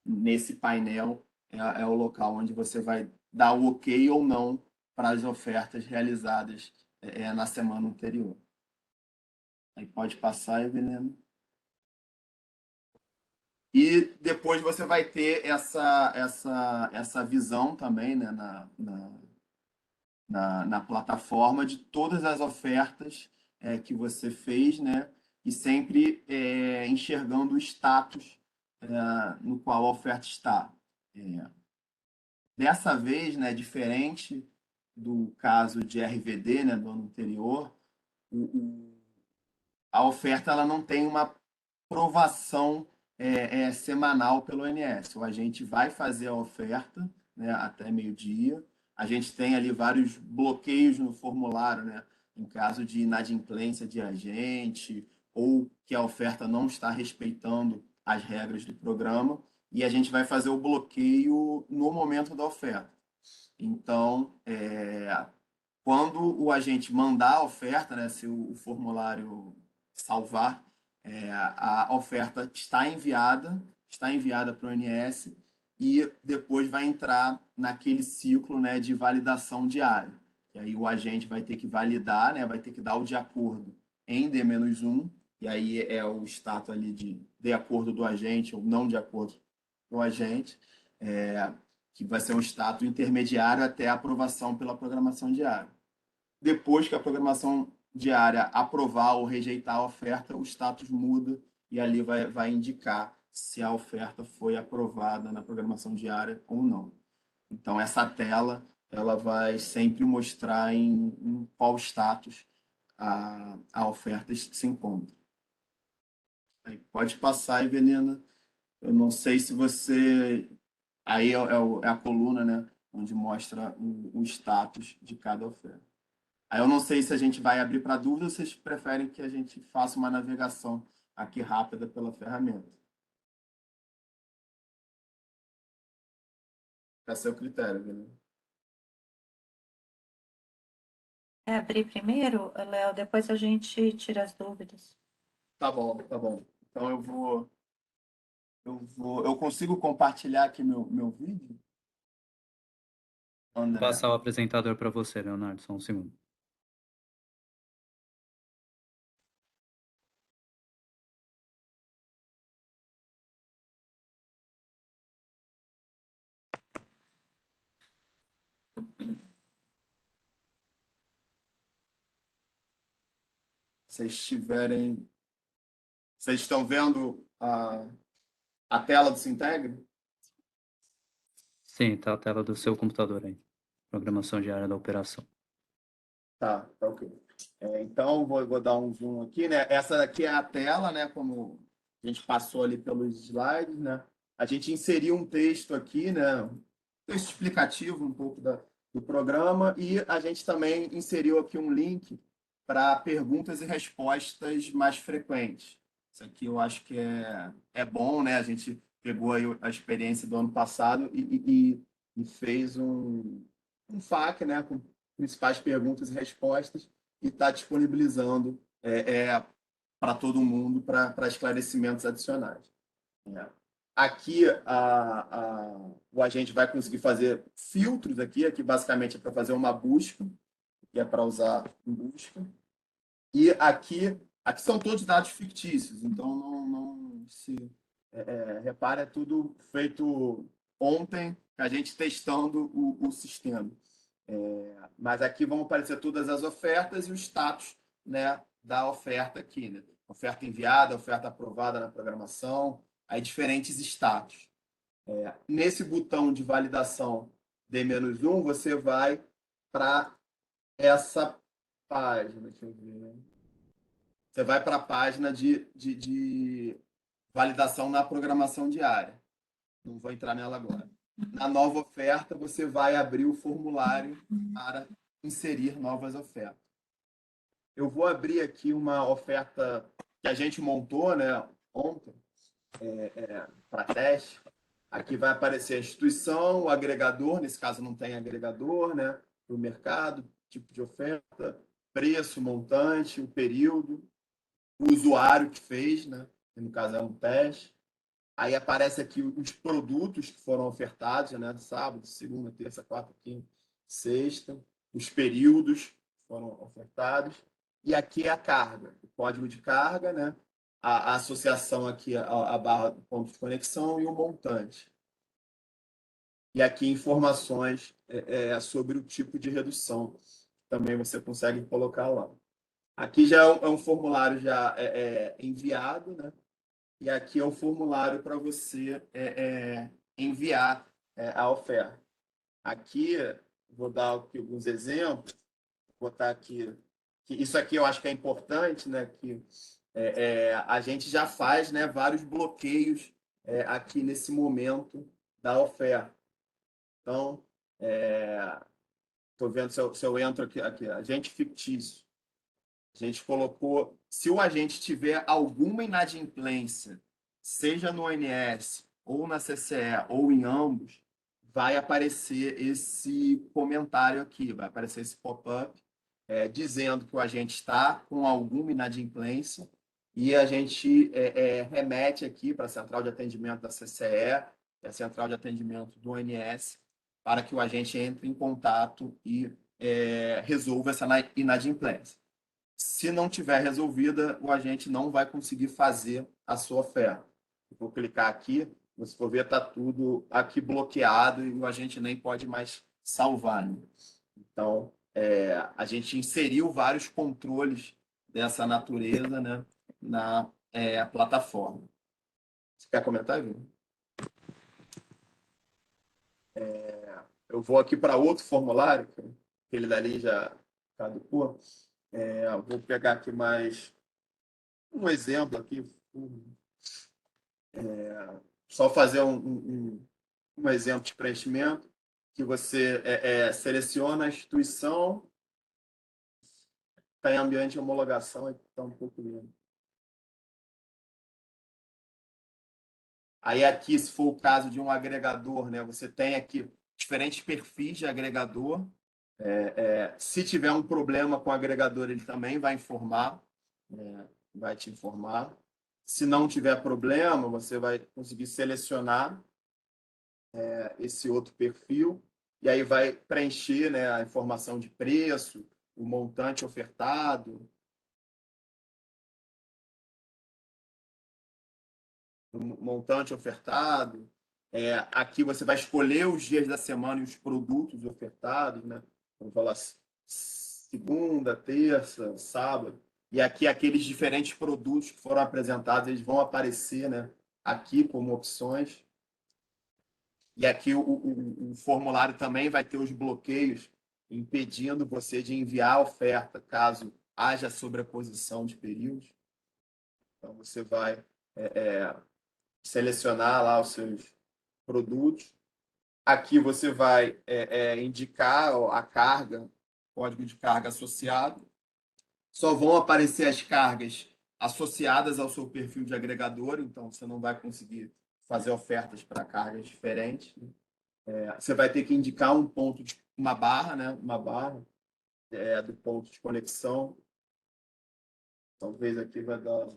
Nesse painel é o local onde você vai dar o ok ou não para as ofertas realizadas na semana anterior. Aí pode passar, Evelina. E depois você vai ter essa visão também, né, na plataforma de todas as ofertas que você fez, né, e sempre enxergando o status no qual a oferta está. Dessa vez, né, diferente do caso de RVD, né, do ano anterior, a oferta ela não tem uma provação semanal pelo ONS. O agente vai fazer a oferta, né, até meio-dia. A gente tem ali vários bloqueios no formulário, né, em caso de inadimplência de agente ou que a oferta não está respeitando as regras do programa, e a gente vai fazer o bloqueio no momento da oferta. Então, quando o agente mandar a oferta, né, se o formulário salvar, a oferta está enviada para o ONS e depois vai entrar naquele ciclo, né, de validação diária. E aí o agente vai ter que validar, né, vai ter que dar o de acordo em D-1, e aí é o status ali de acordo do agente ou não de acordo do agente, que vai ser um status intermediário até a aprovação pela programação diária. Depois que a programação diária aprovar ou rejeitar a oferta, o status muda e ali vai indicar se a oferta foi aprovada na programação diária ou não. Então, essa tela ela vai sempre mostrar em qual status a oferta se encontra. Aí pode passar, Evelina. Eu não sei se você... Aí é a coluna, né, onde mostra o status de cada oferta. Aí eu não sei se a gente vai abrir para dúvida ou vocês preferem que a gente faça uma navegação aqui rápida pela ferramenta. É seu critério, né? É abrir primeiro, Léo, depois a gente tira as dúvidas. Tá bom, tá bom. Então eu consigo compartilhar aqui meu vídeo, Vou André? passar o apresentador para você, Leonardo, só um segundo. Vocês tiverem, vocês estão vendo a tela do Sintegre? Sim, tá a tela do seu computador aí. Programação diária da operação. Tá ok. Então, vou dar um zoom aqui, né? Essa daqui é a tela, né? Como a gente passou ali pelos slides, né? A gente inseriu um texto aqui, né? Um texto explicativo um pouco do programa e a gente também inseriu aqui um link para perguntas e respostas mais frequentes. Isso aqui eu acho que é bom, né? A gente pegou aí a experiência do ano passado e fez um FAQ, né? Com principais perguntas e respostas e está disponibilizando para todo mundo para esclarecimentos adicionais. Aqui o agente vai conseguir fazer filtros aqui basicamente é para fazer uma busca, que é para usar em busca. E aqui são todos dados fictícios, então não se repara, é tudo feito ontem, a gente testando o sistema. Mas aqui vão aparecer todas as ofertas e o status, né, da oferta aqui, né? Oferta enviada, oferta aprovada na programação, aí diferentes status. Nesse botão de validação D-1, você vai para essa página. Deixa eu ver. Você vai para a página de validação na programação diária. Não vou entrar nela agora. Na nova oferta, você vai abrir o formulário para inserir novas ofertas. Eu vou abrir aqui uma oferta que a gente montou, né, ontem, para teste. Aqui vai aparecer a instituição, o agregador, nesse caso não tem agregador, né, o mercado, tipo de oferta, preço, montante, o período, o usuário que fez, né, que no caso é um teste. Aí aparece aqui os produtos que foram ofertados, né? Sábado, segunda, terça, quarta, quinta, sexta, os períodos que foram ofertados. E aqui é a carga, o código de carga, né? A associação aqui, a barra do ponto de conexão e o montante. E aqui informações sobre o tipo de redução. Também você consegue colocar lá. Aqui já é um formulário já enviado, né? E aqui é o formulário para você enviar a oferta. Aqui, vou dar aqui alguns exemplos. Vou botar aqui, que isso aqui eu acho que é importante, né? Que a gente já faz, né, vários bloqueios aqui nesse momento da oferta. Então, estou vendo se eu entro aqui, agente fictício. A gente colocou, se o agente tiver alguma inadimplência, seja no ONS, ou na CCE, ou em ambos, vai aparecer esse comentário aqui, vai aparecer esse pop-up dizendo que o agente está com alguma inadimplência e a gente remete aqui para a central de atendimento da CCE, a central de atendimento do ONS, para que o agente entre em contato e resolva essa inadimplência. Se não tiver resolvida, o agente não vai conseguir fazer a sua oferta. Vou clicar aqui, você for ver, está tudo aqui bloqueado e o agente nem pode mais salvar. Né? Então, a gente inseriu vários controles dessa natureza, né, na plataforma. Você quer comentar, Vitor? Eu vou aqui para outro formulário, que ele dali já caducou. Vou pegar aqui mais um exemplo aqui. Só fazer um exemplo de preenchimento, que você seleciona a instituição, está em ambiente de homologação, está um pouco lento. Aí aqui, se for o caso de um agregador, né, você tem aqui diferentes perfis de agregador. Se tiver um problema com o agregador, ele também vai informar, vai te informar. Se não tiver problema, você vai conseguir selecionar esse outro perfil e aí vai preencher, né, a informação de preço, o montante ofertado, aqui você vai escolher os dias da semana e os produtos ofertados, né? Vamos falar segunda, terça, sábado. E aqui aqueles diferentes produtos que foram apresentados, eles vão aparecer, né, aqui como opções. E aqui o formulário também vai ter os bloqueios impedindo você de enviar a oferta caso haja sobreposição de períodos. Então, você vai selecionar lá os seus produtos. Aqui você vai indicar a carga, código de carga associado. Só vão aparecer as cargas associadas ao seu perfil de agregador, então você não vai conseguir fazer ofertas para cargas diferentes. Você vai ter que indicar um ponto, uma barra, né? Uma barra do ponto de conexão. Talvez aqui vai dar...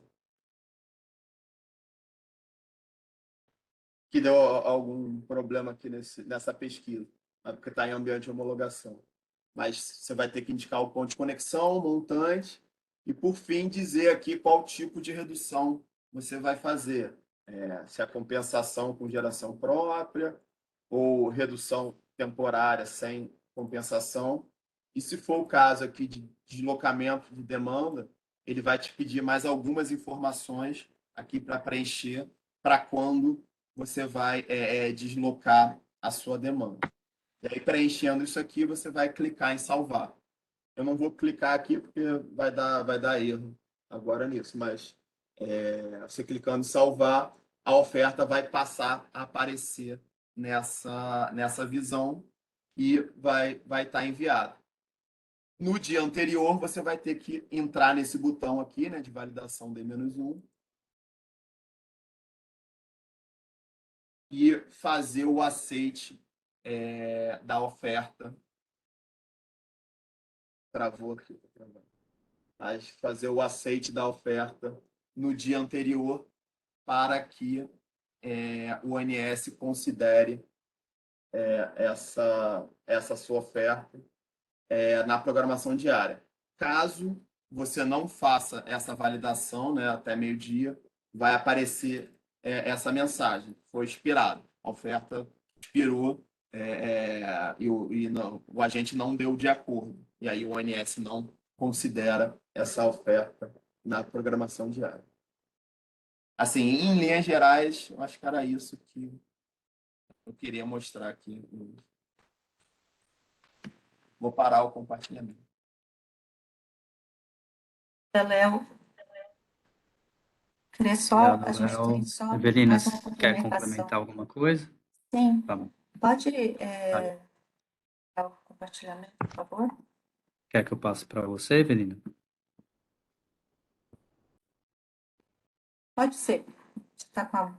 que deu algum problema aqui nessa pesquisa, porque está em ambiente de homologação. Mas você vai ter que indicar o ponto de conexão, o montante, e, por fim, dizer aqui qual tipo de redução você vai fazer. Se a compensação com geração própria ou redução temporária sem compensação. E, se for o caso aqui de deslocamento de demanda, ele vai te pedir mais algumas informações aqui para preencher para quando você vai deslocar a sua demanda. E aí, preenchendo isso aqui, você vai clicar em salvar. Eu não vou clicar aqui porque vai dar erro agora nisso, mas você clicando em salvar, a oferta vai passar a aparecer nessa visão e vai estar enviada. No dia anterior, você vai ter que entrar nesse botão aqui, né, de validação D-1, e fazer o aceite da oferta. Travou aqui. Mas fazer o aceite da oferta no dia anterior para que o ONS considere essa sua oferta na programação diária. Caso você não faça essa validação, né, até meio-dia, vai aparecer essa mensagem: foi expirado, a oferta expirou e o agente não deu de acordo. E aí o ONS não considera essa oferta na programação diária. Assim, em linhas gerais, eu acho que era isso que eu queria mostrar aqui. Vou parar o compartilhamento. Léo, queria só, Obrigado, a gente Léo. tem só Evelina, mais uma quer complementação. complementar alguma coisa? Sim, Tá bom. pode Tá. dar o compartilhamento, por favor? Quer que eu passe para você, Evelina? Pode ser. Está com a...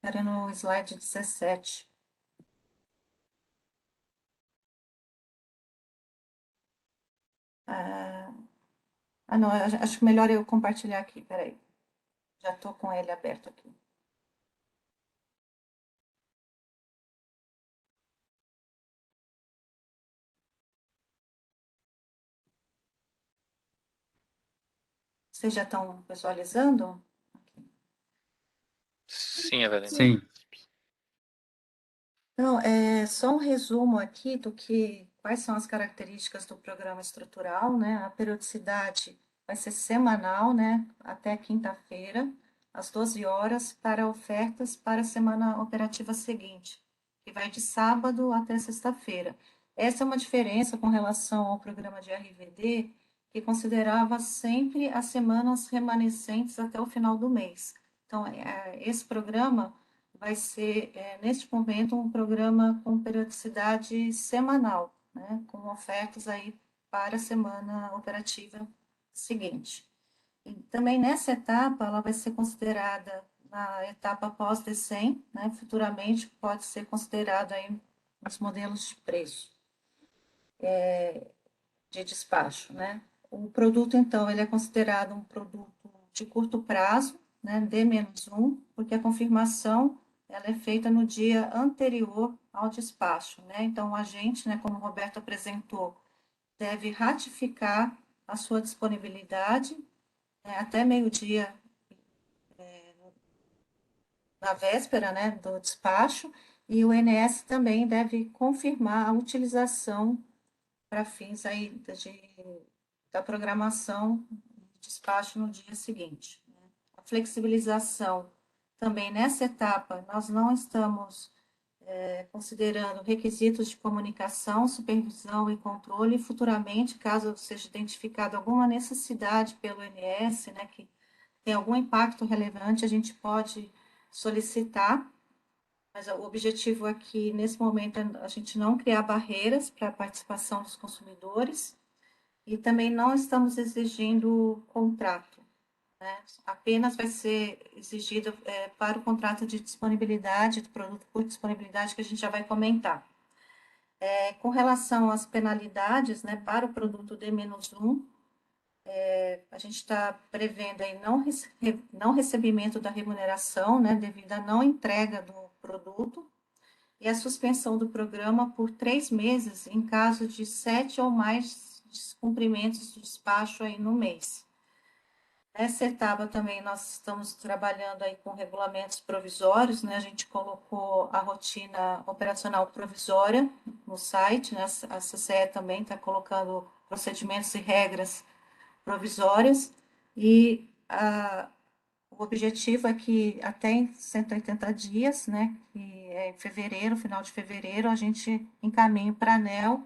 Era no slide 17. Não, acho que melhor eu compartilhar aqui, peraí. Já estou com ele aberto aqui. Vocês já estão visualizando? Sim, Evelyn. Sim. Então, só um resumo aqui quais são as características do programa estrutural, né? A periodicidade vai ser semanal, né? Até quinta-feira, às 12 horas, para ofertas para a semana operativa seguinte, que vai de sábado até sexta-feira. Essa é uma diferença com relação ao programa de RVD, que considerava sempre as semanas remanescentes até o final do mês. Então, esse programa vai ser, neste momento, um programa com periodicidade semanal, né, com ofertas aí para a semana operativa seguinte. E também nessa etapa, ela vai ser considerada na etapa pós-DECEM, né? Futuramente pode ser considerado aí os modelos de preço de despacho, né? O produto, então, ele é considerado um produto de curto prazo, né? D-1, porque a confirmação ela é feita no dia anterior ao despacho, né? Então, o agente, né, como o Roberto apresentou, deve ratificar a sua disponibilidade, né, até meio-dia na véspera, né, do despacho, e o INS também deve confirmar a utilização para fins aí da programação de despacho no dia seguinte, né. A flexibilização também nessa etapa, nós não estamos considerando requisitos de comunicação, supervisão e controle, e futuramente, caso seja identificada alguma necessidade pelo INS, né, que tem algum impacto relevante, a gente pode solicitar, mas o objetivo aqui, nesse momento, é a gente não criar barreiras para a participação dos consumidores e também não estamos exigindo contrato, né? Apenas vai ser exigido para o contrato de disponibilidade, do produto por disponibilidade, que a gente já vai comentar. Com relação às penalidades, né, para o produto D-1, a gente está prevendo aí não recebimento da remuneração, né, devido à não entrega do produto, e a suspensão do programa por 3 meses em caso de 7 ou mais descumprimentos de despacho aí no mês. Nessa etapa também nós estamos trabalhando aí com regulamentos provisórios, né? A gente colocou a rotina operacional provisória no site, né? A CCE também está colocando procedimentos e regras provisórias, e o objetivo é que até em 180 dias, né, que é em fevereiro, final de fevereiro, a gente encaminhe para a ANEEL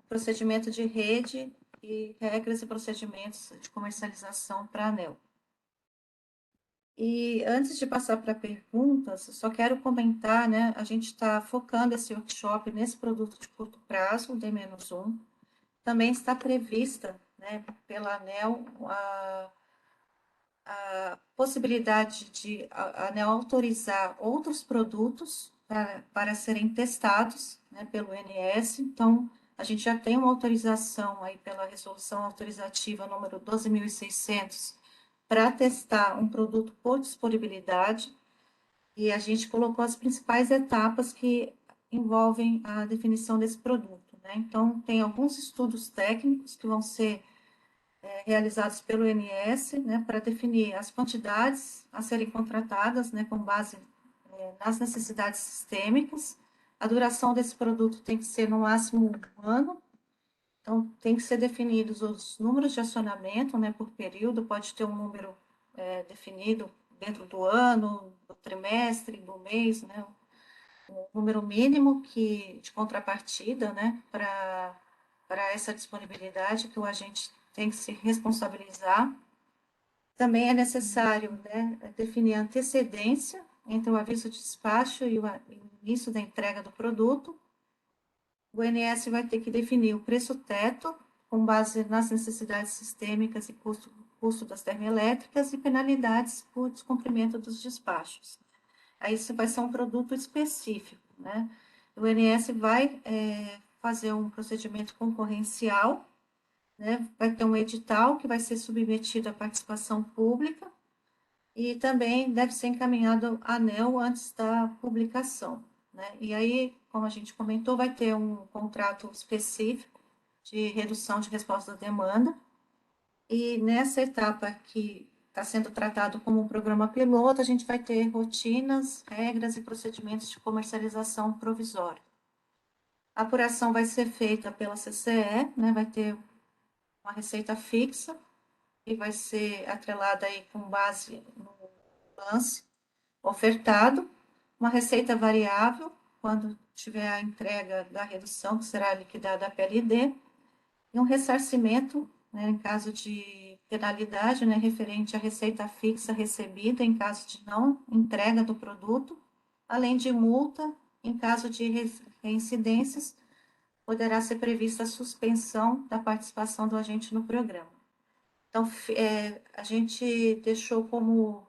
o procedimento de rede e regras e procedimentos de comercialização para a ANEEL. E antes de passar para perguntas, só quero comentar, né, a gente está focando esse workshop nesse produto de curto prazo, o D-1. Também está prevista, né, pela ANEEL a possibilidade de a ANEEL autorizar outros produtos para serem testados, né, pelo INS. Então, a gente já tem uma autorização aí pela resolução autorizativa número 12.600 para testar um produto por disponibilidade, e a gente colocou as principais etapas que envolvem a definição desse produto, né? Então, tem alguns estudos técnicos que vão ser realizados pelo INS, né, para definir as quantidades a serem contratadas, né, com base nas necessidades sistêmicas. A duração desse produto tem que ser no máximo 1 ano, então tem que ser definidos os números de acionamento, né, por período, pode ter um número definido dentro do ano, do trimestre, do mês, né, um número mínimo de contrapartida, né, para essa disponibilidade que o agente tem que se responsabilizar. Também é necessário, né, definir a antecedência entre o aviso de despacho e o início da entrega do produto. O INS vai ter que definir o preço teto, com base nas necessidades sistêmicas e custo das termoelétricas, e penalidades por descumprimento dos despachos. Aí isso vai ser um produto específico, né? O INS vai fazer um procedimento concorrencial, né? Vai ter um edital que vai ser submetido à participação pública e também deve ser encaminhado à ANEEL antes da publicação, né? E aí, como a gente comentou, vai ter um contrato específico de redução de resposta à demanda, e nessa etapa que está sendo tratado como um programa piloto, a gente vai ter rotinas, regras e procedimentos de comercialização provisória. A apuração vai ser feita pela CCE, né? Vai ter uma receita fixa, e vai ser atrelada aí com base no lance ofertado, uma receita variável, quando tiver a entrega da redução, que será liquidada a PLD, e um ressarcimento, né, em caso de penalidade, né, referente à receita fixa recebida em caso de não entrega do produto, além de multa em caso de reincidências, poderá ser prevista a suspensão da participação do agente no programa. Então, a gente deixou como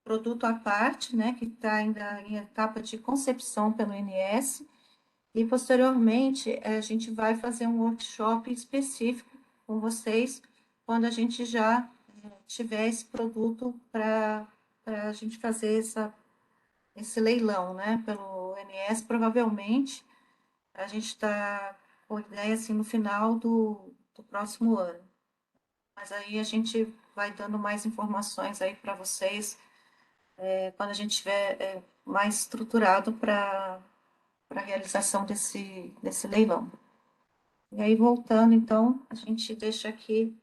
produto à parte, né, que está ainda em etapa de concepção pelo INS, e posteriormente a gente vai fazer um workshop específico com vocês, quando a gente já tiver esse produto para a gente fazer esse leilão, né, pelo INS. Provavelmente a gente está com ideia assim no final do próximo ano. Mas aí a gente vai dando mais informações aí para vocês quando a gente tiver mais estruturado para a realização desse leilão. E aí, voltando, então, a gente deixa aqui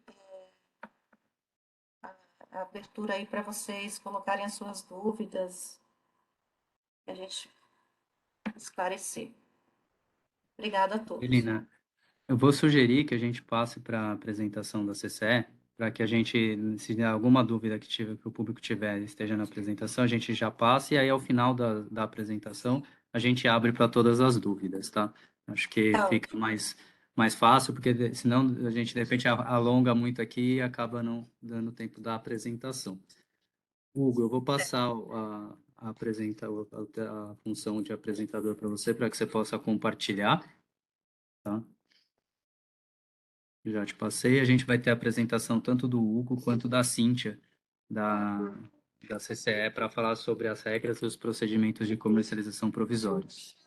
a abertura aí para vocês colocarem as suas dúvidas e a gente esclarecer. Obrigada a todos. Elina, eu vou sugerir que a gente passe para a apresentação da CCE, para que a gente, se alguma dúvida que o público tiver esteja na apresentação, a gente já passe, e aí ao final da apresentação a gente abre para todas as dúvidas, tá? Acho que Tá fica mais fácil, porque senão a gente de repente alonga muito aqui e acaba não dando tempo da apresentação. Hugo, eu vou passar a função de apresentador para você, para que você possa compartilhar, tá? Já te passei. A gente vai ter a apresentação tanto do Hugo quanto da Cíntia, da, da CCE, para falar sobre as regras e os procedimentos de comercialização provisórios.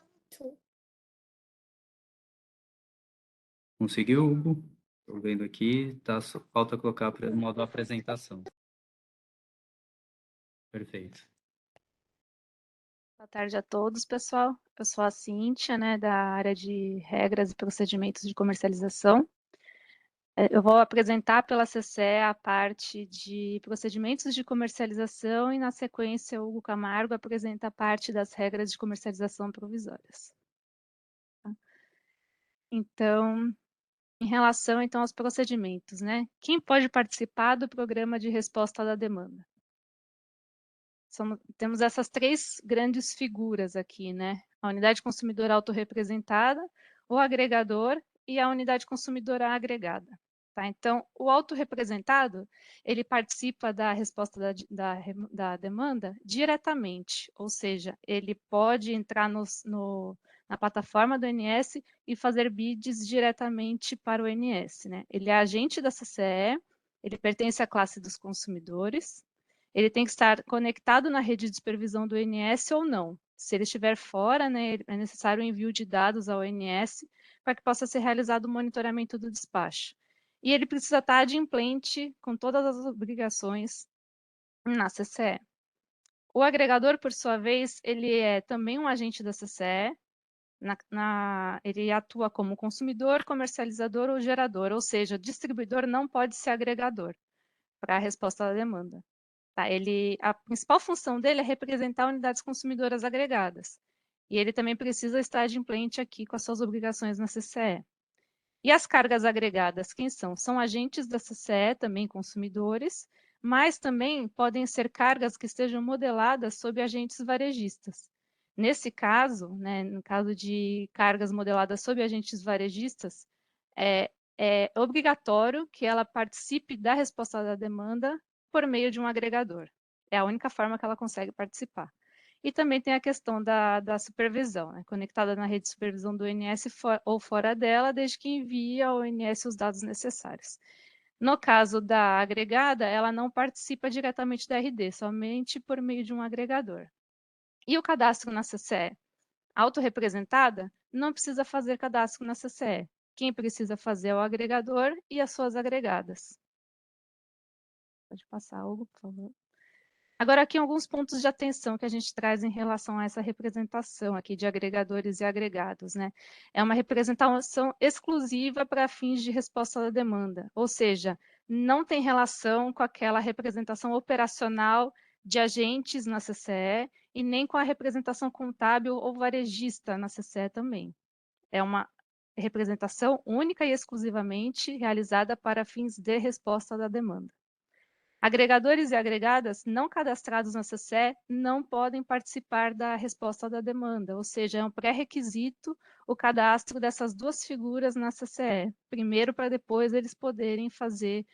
Conseguiu, Hugo? Estou vendo aqui, só falta colocar o modo apresentação. Perfeito. Boa tarde a todos, pessoal. Eu sou a Cíntia, né, da área de regras e procedimentos de comercialização. Eu vou apresentar pela CCE a parte de procedimentos de comercialização e, na sequência, o Hugo Camargo apresenta a parte das regras de comercialização provisórias. Então, em relação, então, aos procedimentos, né? Quem pode participar do programa de resposta da demanda? Temos essas três grandes figuras aqui, né? A unidade consumidora autorrepresentada, o agregador e a unidade consumidora agregada. Tá? Então, o autorrepresentado, ele participa da resposta da demanda diretamente, ou seja, ele pode entrar na plataforma do INS e fazer bids diretamente para o INS. Né? Ele é agente da CCE, ele pertence à classe dos consumidores, ele tem que estar conectado na rede de supervisão do INS ou não. Se ele estiver fora, né, é necessário o envio de dados ao INS para que possa ser realizado o monitoramento do despacho. E ele precisa estar adimplente com todas as obrigações na CCE. O agregador, por sua vez, ele é também um agente da CCE, ele atua como consumidor, comercializador ou gerador, ou seja, o distribuidor não pode ser agregador para a resposta à demanda. Tá? A principal função dele é representar unidades consumidoras agregadas. E ele também precisa estar adimplente aqui com as suas obrigações na CCE. E as cargas agregadas, quem são? São agentes da CCE, também consumidores, mas também podem ser cargas que estejam modeladas sob agentes varejistas. Nesse caso, né, no caso de cargas modeladas sob agentes varejistas, é obrigatório que ela participe da resposta da demanda por meio de um agregador. É a única forma que ela consegue participar. E também tem a questão da supervisão, né? Conectada na rede de supervisão do INS ou fora dela, desde que envie ao INS os dados necessários. No caso da agregada, ela não participa diretamente da RD, somente por meio de um agregador. E o cadastro na CCE? Autorrepresentada não precisa fazer cadastro na CCE. Quem precisa fazer é o agregador e as suas agregadas. Pode passar, Hugo, por favor. Agora, aqui alguns pontos de atenção que a gente traz em relação a essa representação aqui de agregadores e agregados, né? É uma representação exclusiva para fins de resposta à demanda, ou seja, não tem relação com aquela representação operacional de agentes na CCE e nem com a representação contábil ou varejista na CCE também. É uma representação única e exclusivamente realizada para fins de resposta da demanda. Agregadores e agregadas não cadastrados na CCE não podem participar da resposta da demanda, ou seja, é um pré-requisito o cadastro dessas duas figuras na CCE, primeiro para depois eles poderem fazer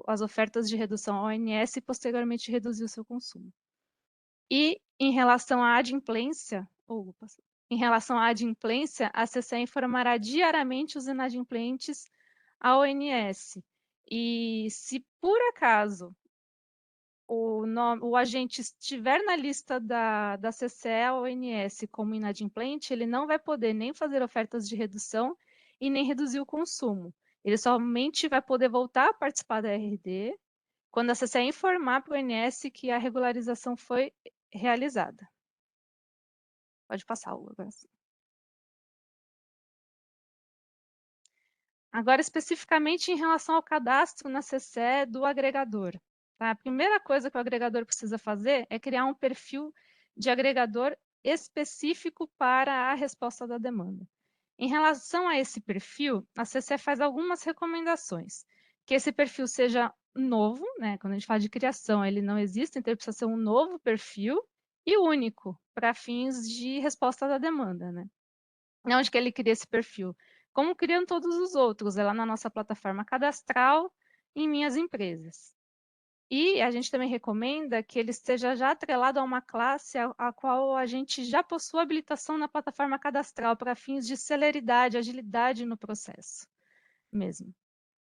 as ofertas de redução ao ONS e posteriormente reduzir o seu consumo. E em relação à adimplência, a CCE informará diariamente os inadimplentes ao ONS. E se por acaso o agente estiver na lista da CCE ou ONS como inadimplente, ele não vai poder nem fazer ofertas de redução e nem reduzir o consumo. Ele somente vai poder voltar a participar da RD quando a CCE informar para o ONS que a regularização foi realizada. Pode passar, Hugo. Agora, especificamente em relação ao cadastro na CCE do agregador. Tá? A primeira coisa que o agregador precisa fazer é criar um perfil de agregador específico para a resposta da demanda. Em relação a esse perfil, a CCE faz algumas recomendações. Que esse perfil seja novo, né? Quando a gente fala de criação, ele não existe, então ele precisa ser um novo perfil e único para fins de resposta da demanda, né? Onde que ele cria esse perfil? Como criam todos os outros, é lá na nossa plataforma cadastral, em Minhas Empresas. E a gente também recomenda que ele esteja já atrelado a uma classe a qual a gente já possui habilitação na plataforma cadastral para fins de celeridade, agilidade no processo mesmo.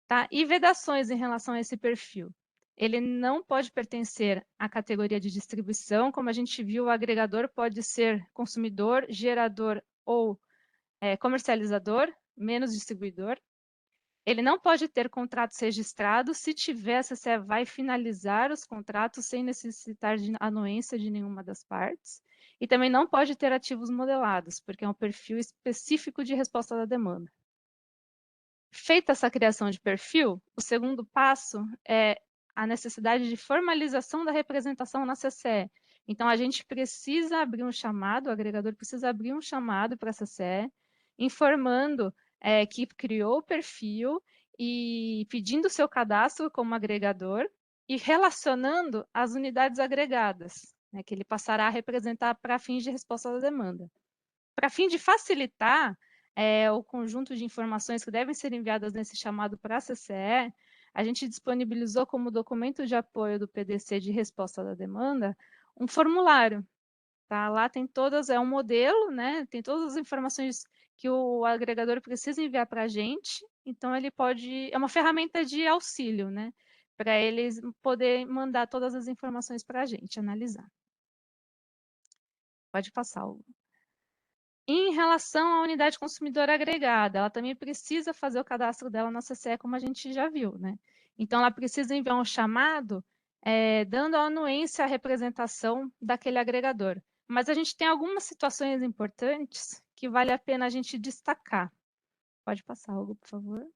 Tá? E vedações em relação a esse perfil. Ele não pode pertencer à categoria de distribuição, como a gente viu, o agregador pode ser consumidor, gerador ou comercializador, menos distribuidor. Ele não pode ter contratos registrados. Se tiver, a CCE vai finalizar os contratos sem necessitar de anuência de nenhuma das partes. E também não pode ter ativos modelados, porque é um perfil específico de resposta da demanda. Feita essa criação de perfil, o segundo passo é a necessidade de formalização da representação na CCE. Então, a gente precisa abrir um chamado, o agregador precisa abrir um chamado para a CCE, informando que criou o perfil e pedindo seu cadastro como agregador e relacionando as unidades agregadas, né, que ele passará a representar para fins de resposta da demanda. Para fim de facilitar o conjunto de informações que devem ser enviadas nesse chamado para a CCE, a gente disponibilizou como documento de apoio do PDC de resposta da demanda um formulário. Tá? Lá tem todas, é um modelo, né? Tem todas as informações que o agregador precisa enviar para a gente, então ele pode, é uma ferramenta de auxílio, né? Para eles poderem mandar todas as informações para a gente analisar. Pode passar, Hugo. Em relação à unidade consumidora agregada, ela também precisa fazer o cadastro dela na CCE, como a gente já viu, né? Então, ela precisa enviar um chamado dando a anuência à representação daquele agregador. Mas a gente tem algumas situações importantes que vale a pena a gente destacar. Pode passar, Hugo, por favor.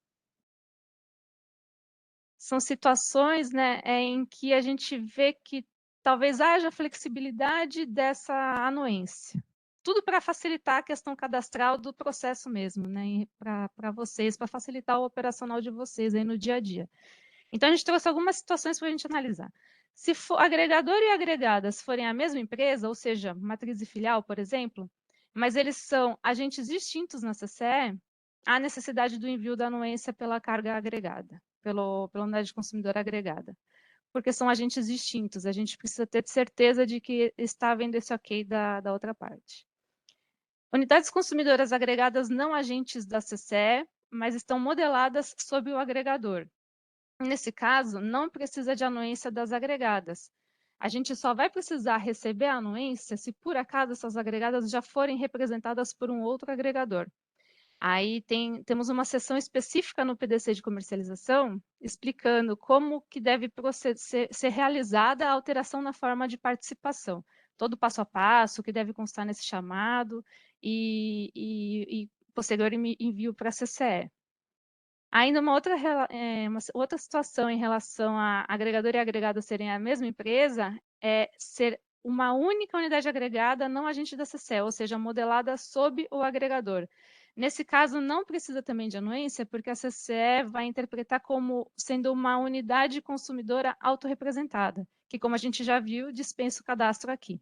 São situações, né, em que a gente vê que talvez haja flexibilidade dessa anuência. Tudo para facilitar a questão cadastral do processo mesmo, né, para vocês, para facilitar o operacional de vocês aí no dia a dia. Então, a gente trouxe algumas situações para a gente analisar. Se for agregador e agregadas forem a mesma empresa, ou seja, matriz e filial, por exemplo, mas eles são agentes distintos na CCE, há necessidade do envio da anuência pela carga agregada, pela unidade consumidora agregada, porque são agentes distintos, a gente precisa ter certeza de que está havendo esse ok da outra parte. Unidades consumidoras agregadas não agentes da CCE, mas estão modeladas sob o agregador. Nesse caso, não precisa de anuência das agregadas. A gente só vai precisar receber a anuência se por acaso essas agregadas já forem representadas por um outro agregador. Aí temos uma seção específica no PDC de comercialização explicando como que deve ser realizada a alteração na forma de participação. Todo passo a passo, que deve constar nesse chamado e posterior envio para a CCE. Ainda uma outra situação em relação a agregador e agregado serem a mesma empresa é ser uma única unidade agregada não agente da CCE, ou seja, modelada sob o agregador. Nesse caso, não precisa também de anuência, porque a CCE vai interpretar como sendo uma unidade consumidora autorrepresentada, que, como a gente já viu, dispensa o cadastro aqui.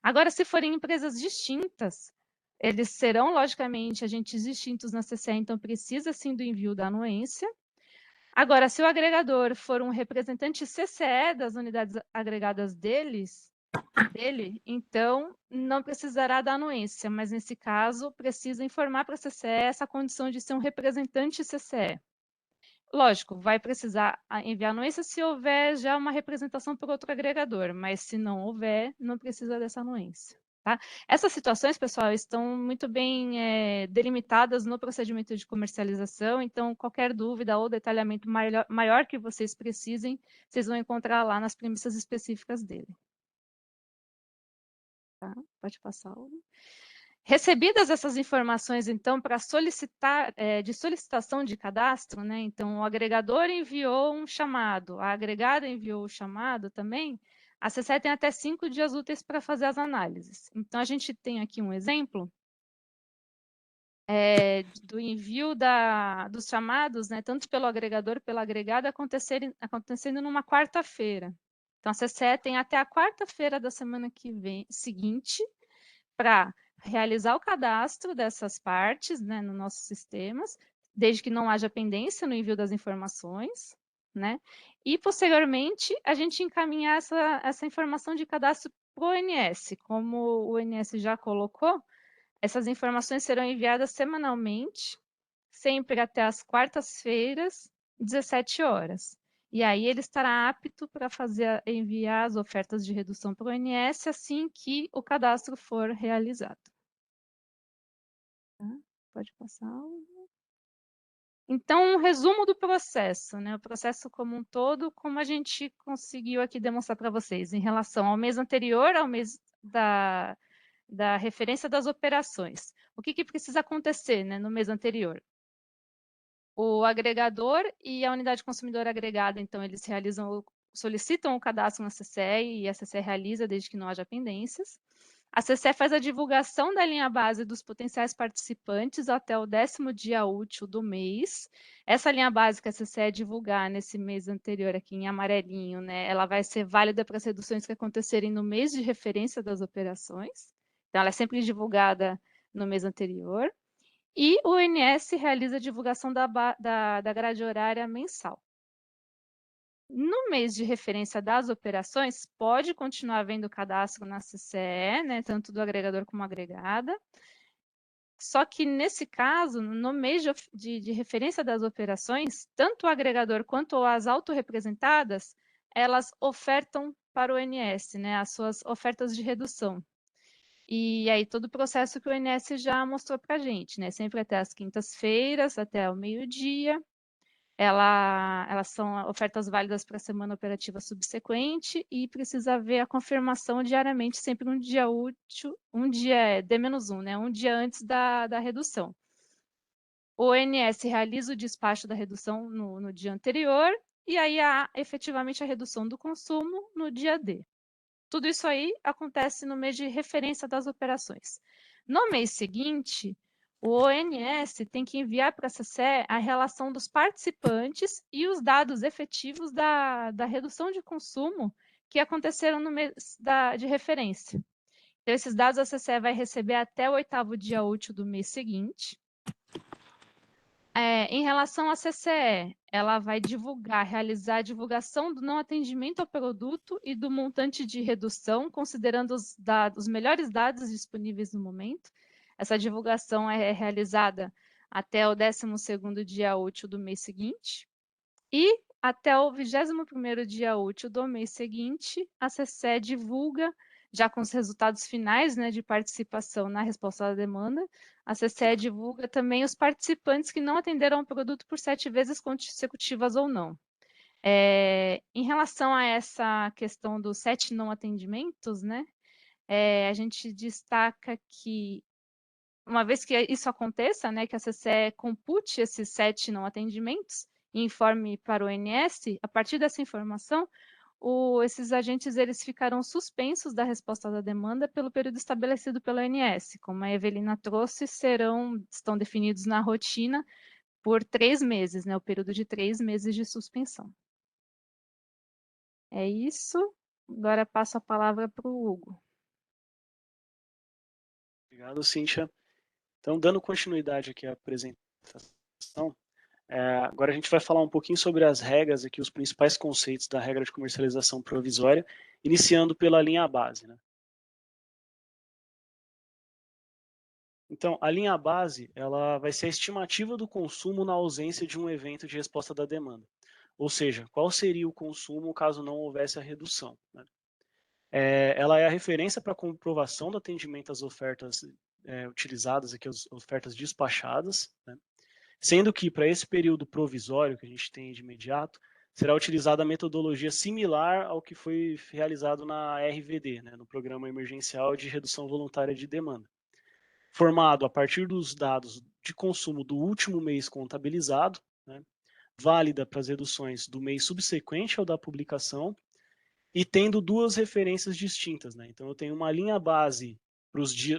Agora, se forem empresas distintas, eles serão, logicamente, agentes distintos na CCE, então precisa sim do envio da anuência. Agora, se o agregador for um representante CCE das unidades agregadas dele, então não precisará da anuência, mas nesse caso precisa informar para a CCE essa condição de ser um representante CCE. Lógico, vai precisar enviar anuência se houver já uma representação por outro agregador, mas se não houver, não precisa dessa anuência. Tá? Essas situações, pessoal, estão muito bem delimitadas no procedimento de comercialização, então qualquer dúvida ou detalhamento maior que vocês precisem, vocês vão encontrar lá nas premissas específicas dele. Tá? Pode passar. Recebidas essas informações, então, para solicitar, de solicitação de cadastro, né? Então, o agregador enviou um chamado, a agregada enviou o chamado também, a CCE tem até 5 dias úteis para fazer as análises. Então, a gente tem aqui um exemplo do envio dos chamados, né, tanto pelo agregador pela agregada, acontecendo numa quarta-feira. Então, a CCE tem até a quarta-feira da semana seguinte para realizar o cadastro dessas partes, né, nos nossos sistemas, desde que não haja pendência no envio das informações, né? E, posteriormente, a gente encaminhar essa informação de cadastro para o ONS. Como o ONS já colocou, essas informações serão enviadas semanalmente, sempre até as quartas-feiras, 17 horas. E aí ele estará apto para enviar as ofertas de redução para o ONS assim que o cadastro for realizado. Tá? Pode passar. Então, um resumo do processo, né? O processo como um todo, como a gente conseguiu aqui demonstrar para vocês, em relação ao mês anterior, ao mês da referência das operações. O que precisa acontecer, né, no mês anterior? O agregador e a unidade consumidora agregada, então, eles solicitam o cadastro na CCE e a CCE realiza desde que não haja pendências. A CCE faz a divulgação da linha base dos potenciais participantes até o 10º dia útil do mês. Essa linha base que a CCE divulgar nesse mês anterior, aqui em amarelinho, né, ela vai ser válida para as reduções que acontecerem no mês de referência das operações. Então, ela é sempre divulgada no mês anterior. E o ONS realiza a divulgação da grade horária mensal. No mês de referência das operações, pode continuar havendo cadastro na CCE, né, tanto do agregador como agregada. Só que, nesse caso, no mês de referência das operações, tanto o agregador quanto as autorrepresentadas, elas ofertam para o ONS, né, as suas ofertas de redução. E aí todo o processo que o ONS já mostrou para a gente, né? Sempre até as quintas-feiras, até o meio-dia. Elas são ofertas válidas para a semana operativa subsequente e precisa haver a confirmação diariamente, sempre um dia útil, um dia D-1, né? Um dia antes da redução. O ONS realiza o despacho da redução no dia anterior e aí há efetivamente a redução do consumo no dia D. Tudo isso aí acontece no mês de referência das operações. No mês seguinte, o ONS tem que enviar para a CCE a relação dos participantes e os dados efetivos da redução de consumo que aconteceram no mês de referência. Então, esses dados a CCE vai receber até o 8º dia útil do mês seguinte. Em relação à CCE, ela vai realizar a divulgação do não atendimento ao produto e do montante de redução, considerando os melhores dados disponíveis no momento. Essa divulgação é realizada até o 12º dia útil do mês seguinte. E até o 21º dia útil do mês seguinte, a CCE divulga, já com os resultados finais, né, de participação na resposta à demanda, a CCE divulga também os participantes que não atenderam o produto por 7 vezes consecutivas ou não. Em relação a essa questão dos 7 não atendimentos, né, a gente destaca que, uma vez que isso aconteça, né, que a CCE compute esses 7 não atendimentos e informe para o ONS, a partir dessa informação, esses agentes eles ficarão suspensos da resposta da demanda pelo período estabelecido pela ONS. Como a Evelina trouxe, estão definidos na rotina por 3 meses, né? O período de 3 meses de suspensão. É isso. Agora passo a palavra para o Hugo. Obrigado, Cíntia. Então, dando continuidade aqui à apresentação, agora a gente vai falar um pouquinho sobre as regras aqui, os principais conceitos da regra de comercialização provisória, iniciando pela linha base, né? Então, a linha base, ela vai ser a estimativa do consumo na ausência de um evento de resposta da demanda. Ou seja, qual seria o consumo caso não houvesse a redução, né? Ela é a referência para a comprovação do atendimento às ofertas utilizadas, aqui, as ofertas despachadas, né? Sendo que, para esse período provisório que a gente tem de imediato, será utilizada a metodologia similar ao que foi realizado na RVD, né, no Programa Emergencial de Redução Voluntária de Demanda, formado a partir dos dados de consumo do último mês contabilizado, né, válida para as reduções do mês subsequente ao da publicação, e tendo 2 referências distintas, né? Então, eu tenho uma linha base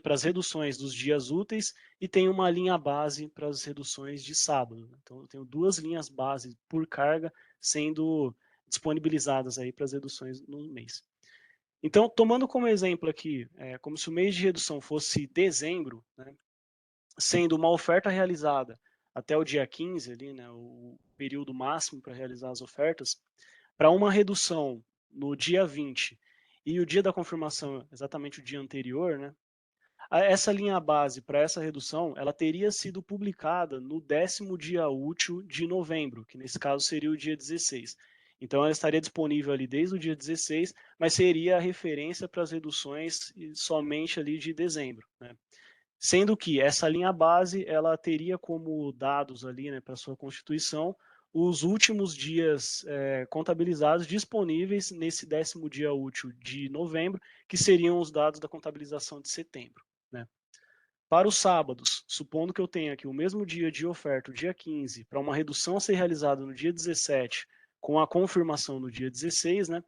para as reduções dos dias úteis e tenho uma linha base para as reduções de sábado. Então, eu tenho 2 linhas base por carga sendo disponibilizadas aí para as reduções no mês. Então, tomando como exemplo aqui, como se o mês de redução fosse dezembro, né, sendo uma oferta realizada até o dia 15, ali, né, o período máximo para realizar as ofertas, para uma redução no dia 20 e o dia da confirmação exatamente o dia anterior, né, essa linha base para essa redução, ela teria sido publicada no 10º dia útil de novembro, que nesse caso seria o dia 16. Então, ela estaria disponível ali desde o dia 16, mas seria a referência para as reduções somente ali de dezembro, né? Sendo que essa linha base, ela teria como dados ali, né, para sua constituição, os últimos dias contabilizados disponíveis nesse 10º dia útil de novembro, que seriam os dados da contabilização de setembro, né? Para os sábados, supondo que eu tenha aqui o mesmo dia de oferta, o dia 15, para uma redução a ser realizada no dia 17, com a confirmação no dia 16, né?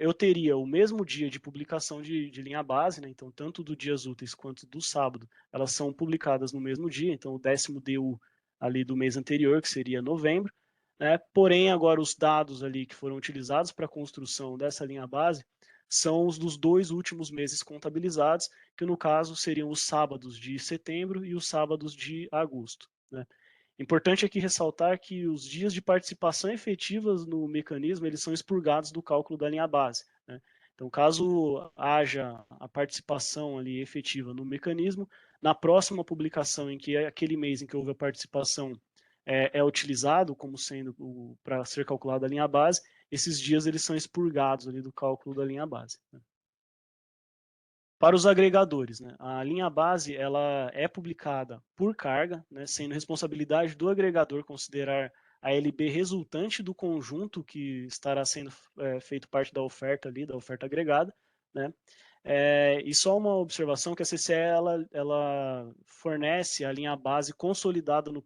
Eu teria o mesmo dia de publicação de linha base, né? Então, tanto do dias úteis quanto do sábado, elas são publicadas no mesmo dia, então o 10º DU ali do mês anterior, que seria novembro, né? Porém, agora os dados ali que foram utilizados para a construção dessa linha base são os dos 2 últimos meses contabilizados, que no caso seriam os sábados de setembro e os sábados de agosto, né? Importante aqui ressaltar que os dias de participação efetivas no mecanismo, eles são expurgados do cálculo da linha base, né? Então, caso haja a participação ali efetiva no mecanismo, na próxima publicação em que aquele mês em que houve a participação é utilizado como sendo para ser calculada a linha base, esses dias eles são expurgados ali do cálculo da linha base, né? Para os agregadores, né, a linha base ela é publicada por carga, né, sendo responsabilidade do agregador considerar a LB resultante do conjunto que estará sendo feito parte da oferta ali, da oferta agregada, né? E só uma observação que a CCE ela fornece a linha base consolidada no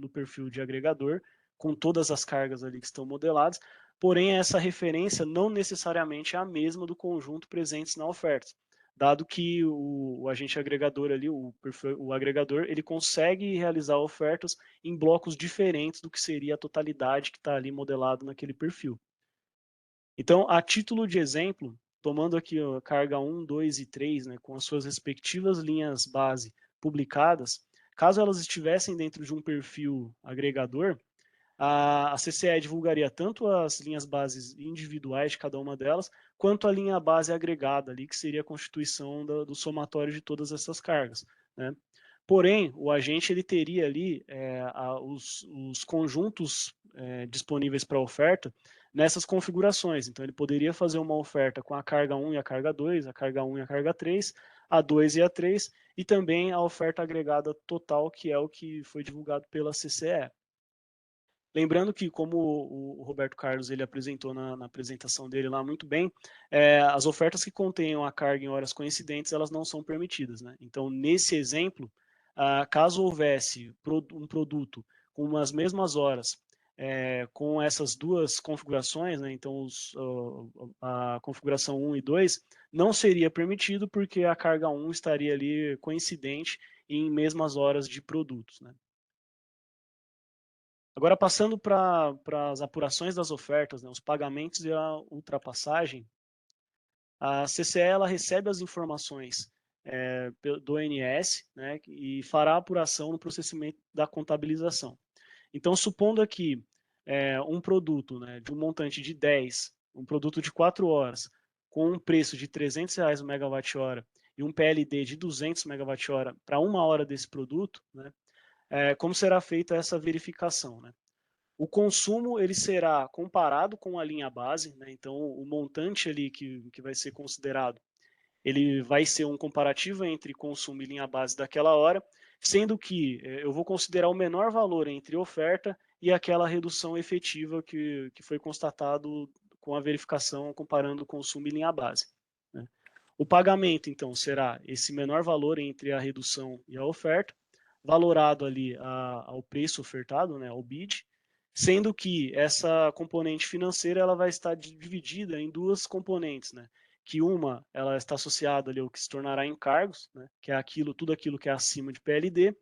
perfil de agregador, com todas as cargas ali que estão modeladas, porém essa referência não necessariamente é a mesma do conjunto presentes na oferta, dado que o agente agregador ali, o agregador, ele consegue realizar ofertas em blocos diferentes do que seria a totalidade que está ali modelado naquele perfil. Então, a título de exemplo, tomando aqui a carga 1, 2 e 3, né, com as suas respectivas linhas base publicadas, caso elas estivessem dentro de um perfil agregador, a CCE divulgaria tanto as linhas bases individuais de cada uma delas, quanto a linha base agregada ali, que seria a constituição do somatório de todas essas cargas, né? Porém, o agente ele teria ali os conjuntos disponíveis para oferta nessas configurações. Então, ele poderia fazer uma oferta com a carga 1 e a carga 2, a carga 1 e a carga 3, a 2 e a 3, e também a oferta agregada total, que é o que foi divulgado pela CCE. Lembrando que, como o Roberto Carlos ele apresentou na apresentação dele lá muito bem, as ofertas que contenham a carga em horas coincidentes, elas não são permitidas, né? Então, nesse exemplo, caso houvesse um produto com as mesmas horas, com essas duas configurações, né, então a configuração 1 e 2, não seria permitido porque a carga 1 estaria ali coincidente em mesmas horas de produtos, né. Agora, passando para as apurações das ofertas, né, os pagamentos e a ultrapassagem, a CCE ela recebe as informações do ONS, né, e fará a apuração no processamento da contabilização. Então, supondo aqui um produto, né, de um montante de 10, um produto de 4 horas, com um preço de R$300 o megawatt-hora e um PLD de 200 megawatt-hora para 1 hora desse produto, né, como será feita essa verificação, né? O consumo ele será comparado com a linha base, né? Então o montante ali que vai ser considerado, ele vai ser um comparativo entre consumo e linha base daquela hora, sendo que eu vou considerar o menor valor entre oferta e aquela redução efetiva que foi constatado com a verificação comparando consumo e linha base, né? O pagamento, então, será esse menor valor entre a redução e a oferta, valorado ali ao preço ofertado, né, ao bid, sendo que essa componente financeira ela vai estar dividida em duas componentes, né? Que uma ela está associada ali ao que se tornará encargos, né? Que é tudo aquilo que é acima de PLD,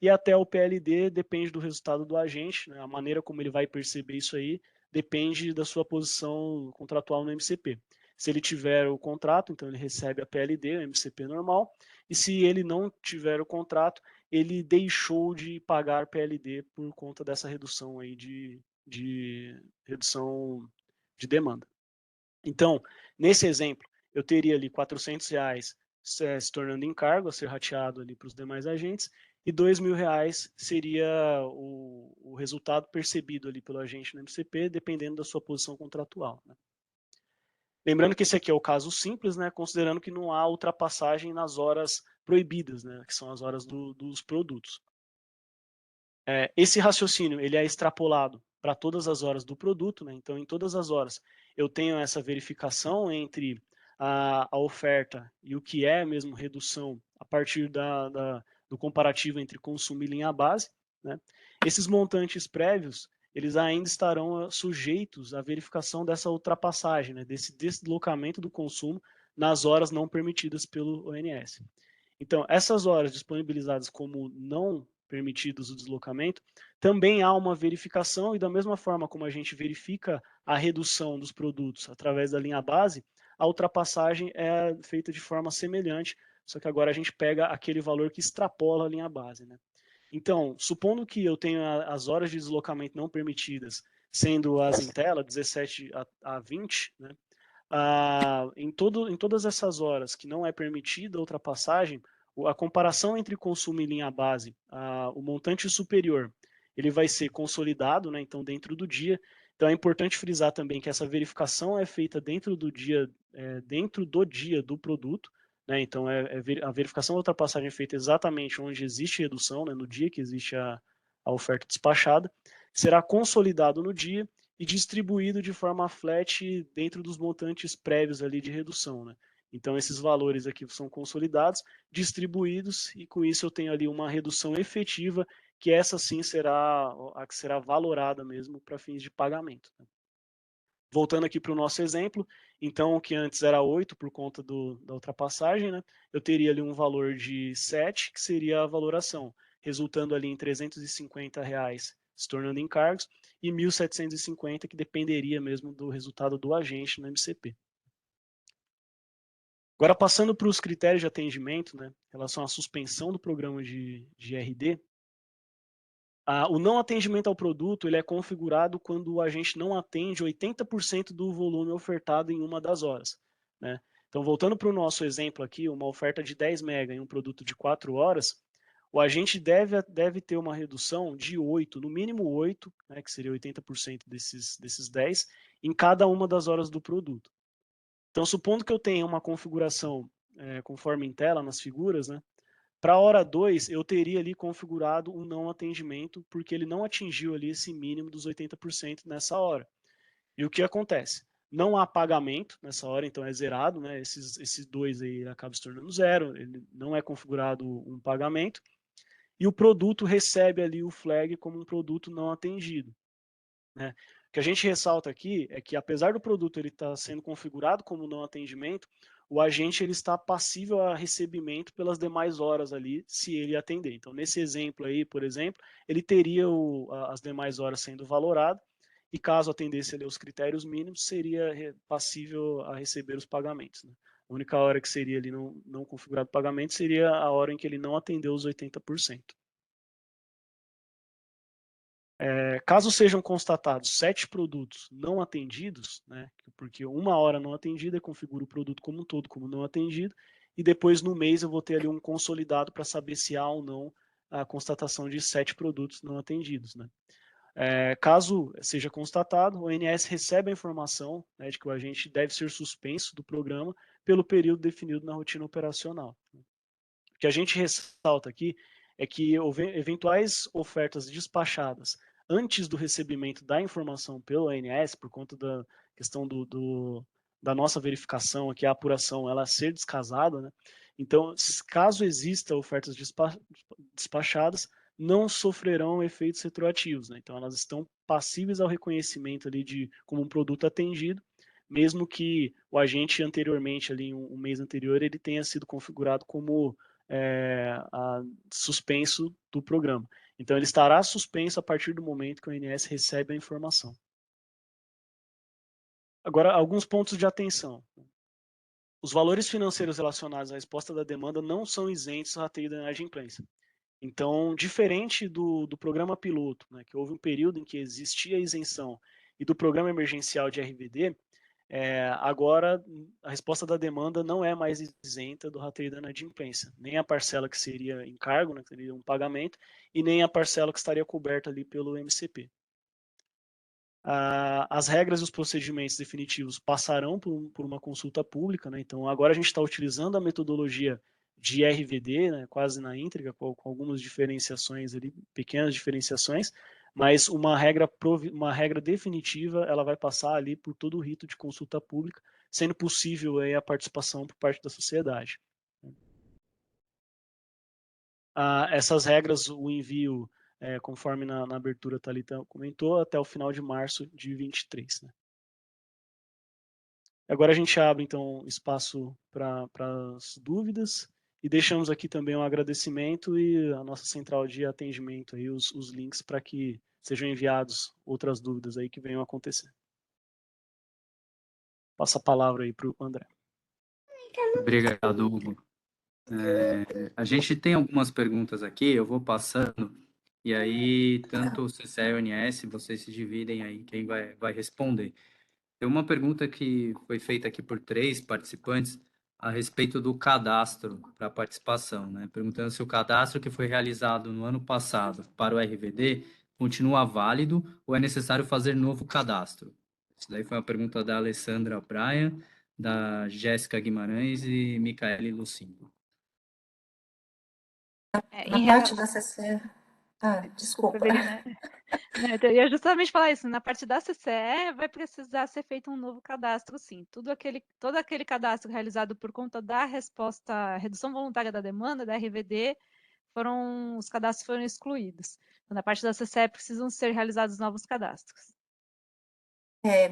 e até o PLD depende do resultado do agente, né? A maneira como ele vai perceber isso aí depende da sua posição contratual no MCP. Se ele tiver o contrato, então ele recebe a PLD, o MCP normal, e se ele não tiver o contrato, ele deixou de pagar PLD por conta dessa redução aí de redução de demanda. Então, nesse exemplo, eu teria ali R$400 se tornando encargo a ser rateado ali para os demais agentes, e R$2.000 seria o resultado percebido ali pelo agente no MCP, dependendo da sua posição contratual, né? Lembrando que esse aqui é o caso simples, né, considerando que não há ultrapassagem nas horas proibidas, né, que são as horas dos produtos. Esse raciocínio ele é extrapolado para todas as horas do produto, né, então em todas as horas eu tenho essa verificação entre a oferta e o que é mesmo redução a partir do comparativo entre consumo e linha base, né. Esses montantes prévios eles ainda estarão sujeitos à verificação dessa ultrapassagem, né, desse deslocamento do consumo nas horas não permitidas pelo ONS. Então, essas horas disponibilizadas como não permitidas o deslocamento, também há uma verificação, e da mesma forma como a gente verifica a redução dos produtos através da linha base, a ultrapassagem é feita de forma semelhante, só que agora a gente pega aquele valor que extrapola a linha base, né? Então, supondo que eu tenha as horas de deslocamento não permitidas, sendo as em tela, 17 a 20, né? Em todas essas horas que não é permitida a ultrapassagem, a comparação entre consumo e linha base, o montante superior, ele vai ser consolidado, né? Então, dentro do dia. Então, é importante frisar também que essa verificação é feita dentro do dia do produto, né? Então, a verificação da ultrapassagem é feita exatamente onde existe redução, né? No dia que existe a oferta despachada, será consolidado no dia e distribuído de forma flat dentro dos montantes prévios ali de redução, né? Então, esses valores aqui são consolidados, distribuídos, e com isso eu tenho ali uma redução efetiva, que essa sim será a que será valorada mesmo para fins de pagamento, né? Voltando aqui para o nosso exemplo, então o que antes era 8 por conta da ultrapassagem, né? Eu teria ali um valor de 7, que seria a valoração, resultando ali em R$350 se tornando encargos, e 1.750 que dependeria mesmo do resultado do agente no MCP. Agora, passando para os critérios de atendimento, né, em relação à suspensão do programa de RD, o não atendimento ao produto ele é configurado quando o agente não atende 80% do volume ofertado em uma das horas, né? Então, voltando para o nosso exemplo aqui, uma oferta de 10 MB em um produto de 4 horas, o agente deve ter uma redução de 8, no mínimo 8, né, que seria 80% desses 10, em cada uma das horas do produto. Então, supondo que eu tenha uma configuração conforme em tela, nas figuras, né, para a hora 2, eu teria ali configurado um não atendimento, porque ele não atingiu ali esse mínimo dos 80% nessa hora. E o que acontece? Não há pagamento nessa hora, então é zerado, né? Esses dois aí acabam se tornando zero, ele não é configurado um pagamento, e o produto recebe ali o flag como um produto não atendido. né? O que a gente ressalta aqui é que, apesar do produto ele estar sendo configurado como não atendimento, o agente ele está passível a recebimento pelas demais horas ali, se ele atender. Então, nesse exemplo aí, por exemplo, ele teria as demais horas sendo valorado, e caso atendesse ali os critérios mínimos, seria passível a receber os pagamentos, né? A única hora que seria ali não configurado pagamento seria a hora em que ele não atendeu os 80%. Caso sejam constatados 7 produtos não atendidos, né, porque uma hora não atendida configura o produto como um todo como não atendido, e depois no mês eu vou ter ali um consolidado para saber se há ou não a constatação de 7 produtos não atendidos, né. Caso seja constatado, o ONS recebe a informação, né, de que o agente deve ser suspenso do programa pelo período definido na rotina operacional. O que a gente ressalta aqui é que eventuais ofertas despachadas antes do recebimento da informação pelo ONS, por conta da questão da nossa verificação aqui, a apuração, ela ser descasada, né? Então, caso exista ofertas despachadas, não sofrerão efeitos retroativos, né? Então, elas estão passíveis ao reconhecimento ali como um produto atendido, mesmo que o agente anteriormente, ali um mês anterior, ele tenha sido configurado como suspenso do programa. Então, ele estará suspenso a partir do momento que o ONS recebe a informação. Agora, alguns pontos de atenção. Os valores financeiros relacionados à resposta da demanda não são isentos à rateio da inadimplência. Então, diferente do programa piloto, né, que houve um período em que existia isenção, e do programa emergencial de RVD, agora a resposta da demanda não é mais isenta do rateio da inadimplência, nem a parcela que seria encargo, né, que seria um pagamento, e nem a parcela que estaria coberta ali pelo MCP. As regras e os procedimentos definitivos passarão por uma consulta pública, né? Então agora a gente está utilizando a metodologia de RVD, né, quase na íntegra, com algumas diferenciações ali, pequenas diferenciações, mas uma regra definitiva, ela vai passar ali por todo o rito de consulta pública, sendo possível aí a participação por parte da sociedade. Essas regras, o envio, conforme na abertura a Thalita comentou, até o final de março de 23, né? Agora a gente abre, então, espaço para as dúvidas e deixamos aqui também um agradecimento e a nossa central de atendimento, aí, os links para que sejam enviados outras dúvidas aí que venham a acontecer. Passa a palavra aí para o André. Obrigado, Hugo. A gente tem algumas perguntas aqui, eu vou passando, e aí tanto o CCE e o ONS, vocês se dividem aí quem vai responder. Tem uma pergunta que foi feita aqui por 3 participantes a respeito do cadastro para participação, né? Perguntando se o cadastro que foi realizado no ano passado para o RVD continua válido ou é necessário fazer novo cadastro. Isso daí foi uma pergunta da Alessandra Praia, da Jéssica Guimarães e Micaele Lucindo. Na parte da CCE... desculpa. Severina. Eu ia justamente falar isso. Na parte da CCE, vai precisar ser feito um novo cadastro, sim. Todo aquele cadastro realizado por conta da redução voluntária da demanda, da RVD, os cadastros foram excluídos. Então, na parte da CCE, precisam ser realizados novos cadastros.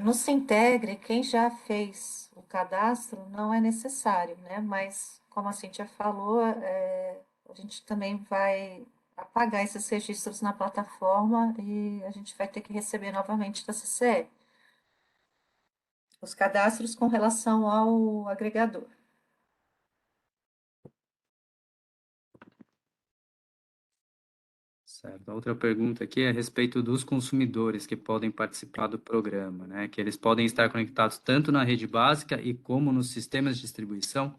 No Sintegre, quem já fez o cadastro não é necessário, né? Mas, como a Cíntia falou, a gente também vai apagar esses registros na plataforma e a gente vai ter que receber novamente da CCE os cadastros com relação ao agregador. Certo. A outra pergunta aqui é a respeito dos consumidores que podem participar do programa, né? Que eles podem estar conectados tanto na rede básica e como nos sistemas de distribuição.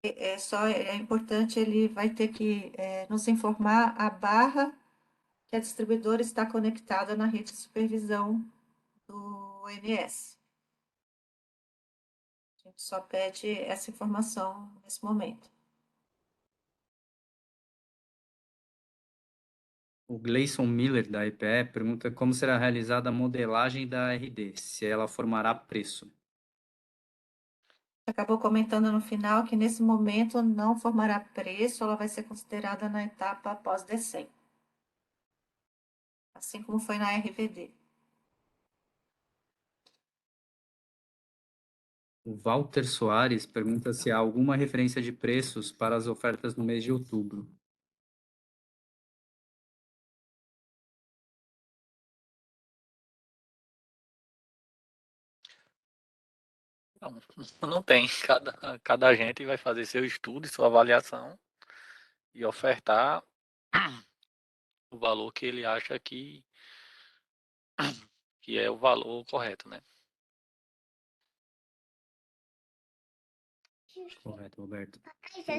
É importante, ele vai ter que nos informar a barra que a distribuidora está conectada na rede de supervisão do ONS. A gente só pede essa informação nesse momento. O Gleison Miller, da EPE, pergunta como será realizada a modelagem da RD, se ela formará preço. Acabou comentando no final que nesse momento não formará preço, ela vai ser considerada na etapa após D100, assim como foi na RVD. O Walter Soares pergunta se há alguma referência de preços para as ofertas no mês de outubro. Não, não tem. Cada agente vai fazer seu estudo e sua avaliação e ofertar o valor que ele acha que é o valor correto, né? Correto, Roberto.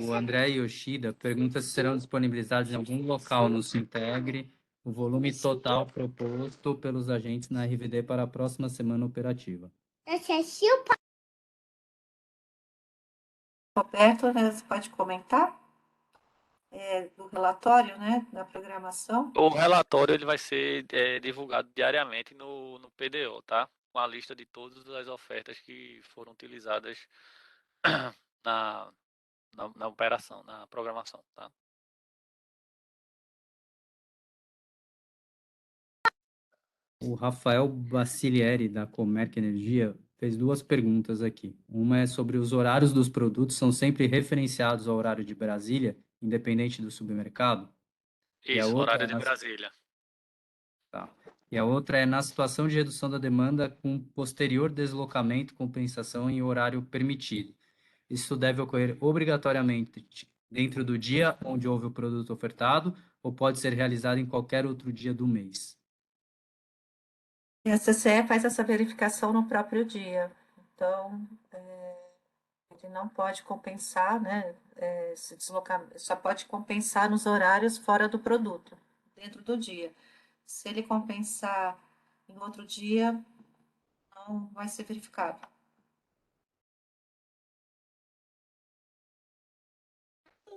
O André Yoshida pergunta se serão disponibilizados em algum local no Sintegre o volume total proposto pelos agentes na RVD para a próxima semana operativa. Roberto, né, você pode comentar do relatório, né, da programação? O relatório ele vai ser divulgado diariamente no PDO, tá? Com a lista de todas as ofertas que foram utilizadas na, na operação, na programação, tá? O Rafael Bacilieri, da Comerc Energia, fez duas perguntas aqui. Uma é sobre os horários dos produtos são sempre referenciados ao horário de Brasília, independente do supermercado? E a Isso, outra horário é de Brasília. tá. E a outra é na situação de redução da demanda com posterior deslocamento, compensação em horário permitido. Isso deve ocorrer obrigatoriamente dentro do dia onde houve o produto ofertado ou pode ser realizado em qualquer outro dia do mês? E a CCE faz essa verificação no próprio dia. Então, ele não pode compensar, né, se deslocar, só pode compensar nos horários fora do produto, dentro do dia. Se ele compensar em outro dia, não vai ser verificado.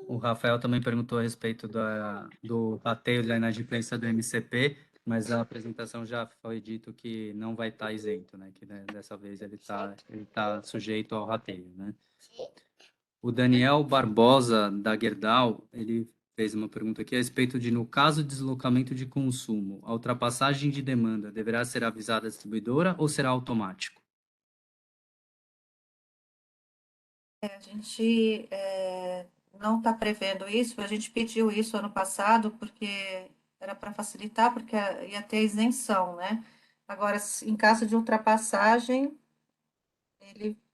O Rafael também perguntou a respeito do rateio da inadimplência do MCP, mas a apresentação já foi dito que não vai estar isento, né? Que né, dessa vez ele tá sujeito ao rateio, né? O Daniel Barbosa, da Gerdau, ele fez uma pergunta aqui a respeito de, no caso de deslocamento de consumo, a ultrapassagem de demanda deverá ser avisada à distribuidora ou será automático? A gente não está prevendo isso, a gente pediu isso ano passado porque era para facilitar, porque ia ter isenção, né? Agora, em caso de ultrapassagem,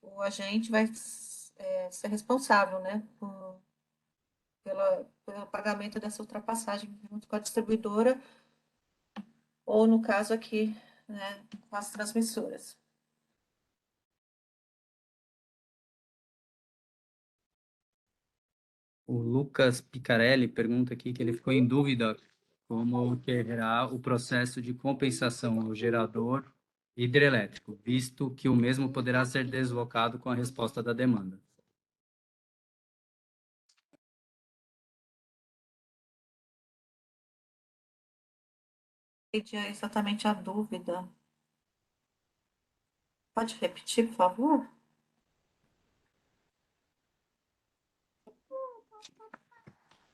o agente vai ser responsável, né, pelo pagamento dessa ultrapassagem junto com a distribuidora, ou no caso aqui, né, com as transmissoras. O Lucas Picarelli pergunta aqui que ele ficou em dúvida como ocorrerá o processo de compensação ao gerador hidrelétrico, visto que o mesmo poderá ser deslocado com a resposta da demanda. Entendi exatamente a dúvida. Pode repetir, por favor?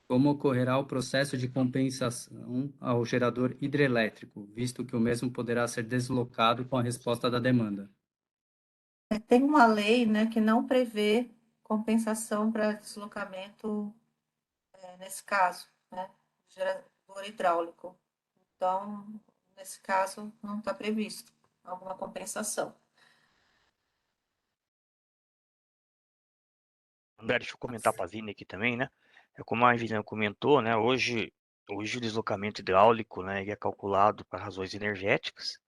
Como ocorrerá o processo de compensação ao gerador hidrelétrico, visto que o mesmo poderá ser deslocado com a resposta da demanda? Tem uma lei, né, que não prevê compensação para deslocamento, nesse caso, né, gerador hidráulico. Então, nesse caso, não está previsto alguma compensação. André, deixa eu comentar para a Vini aqui também, né? Como a Vini comentou, né? Hoje o deslocamento hidráulico, né, ele é calculado para razões energéticas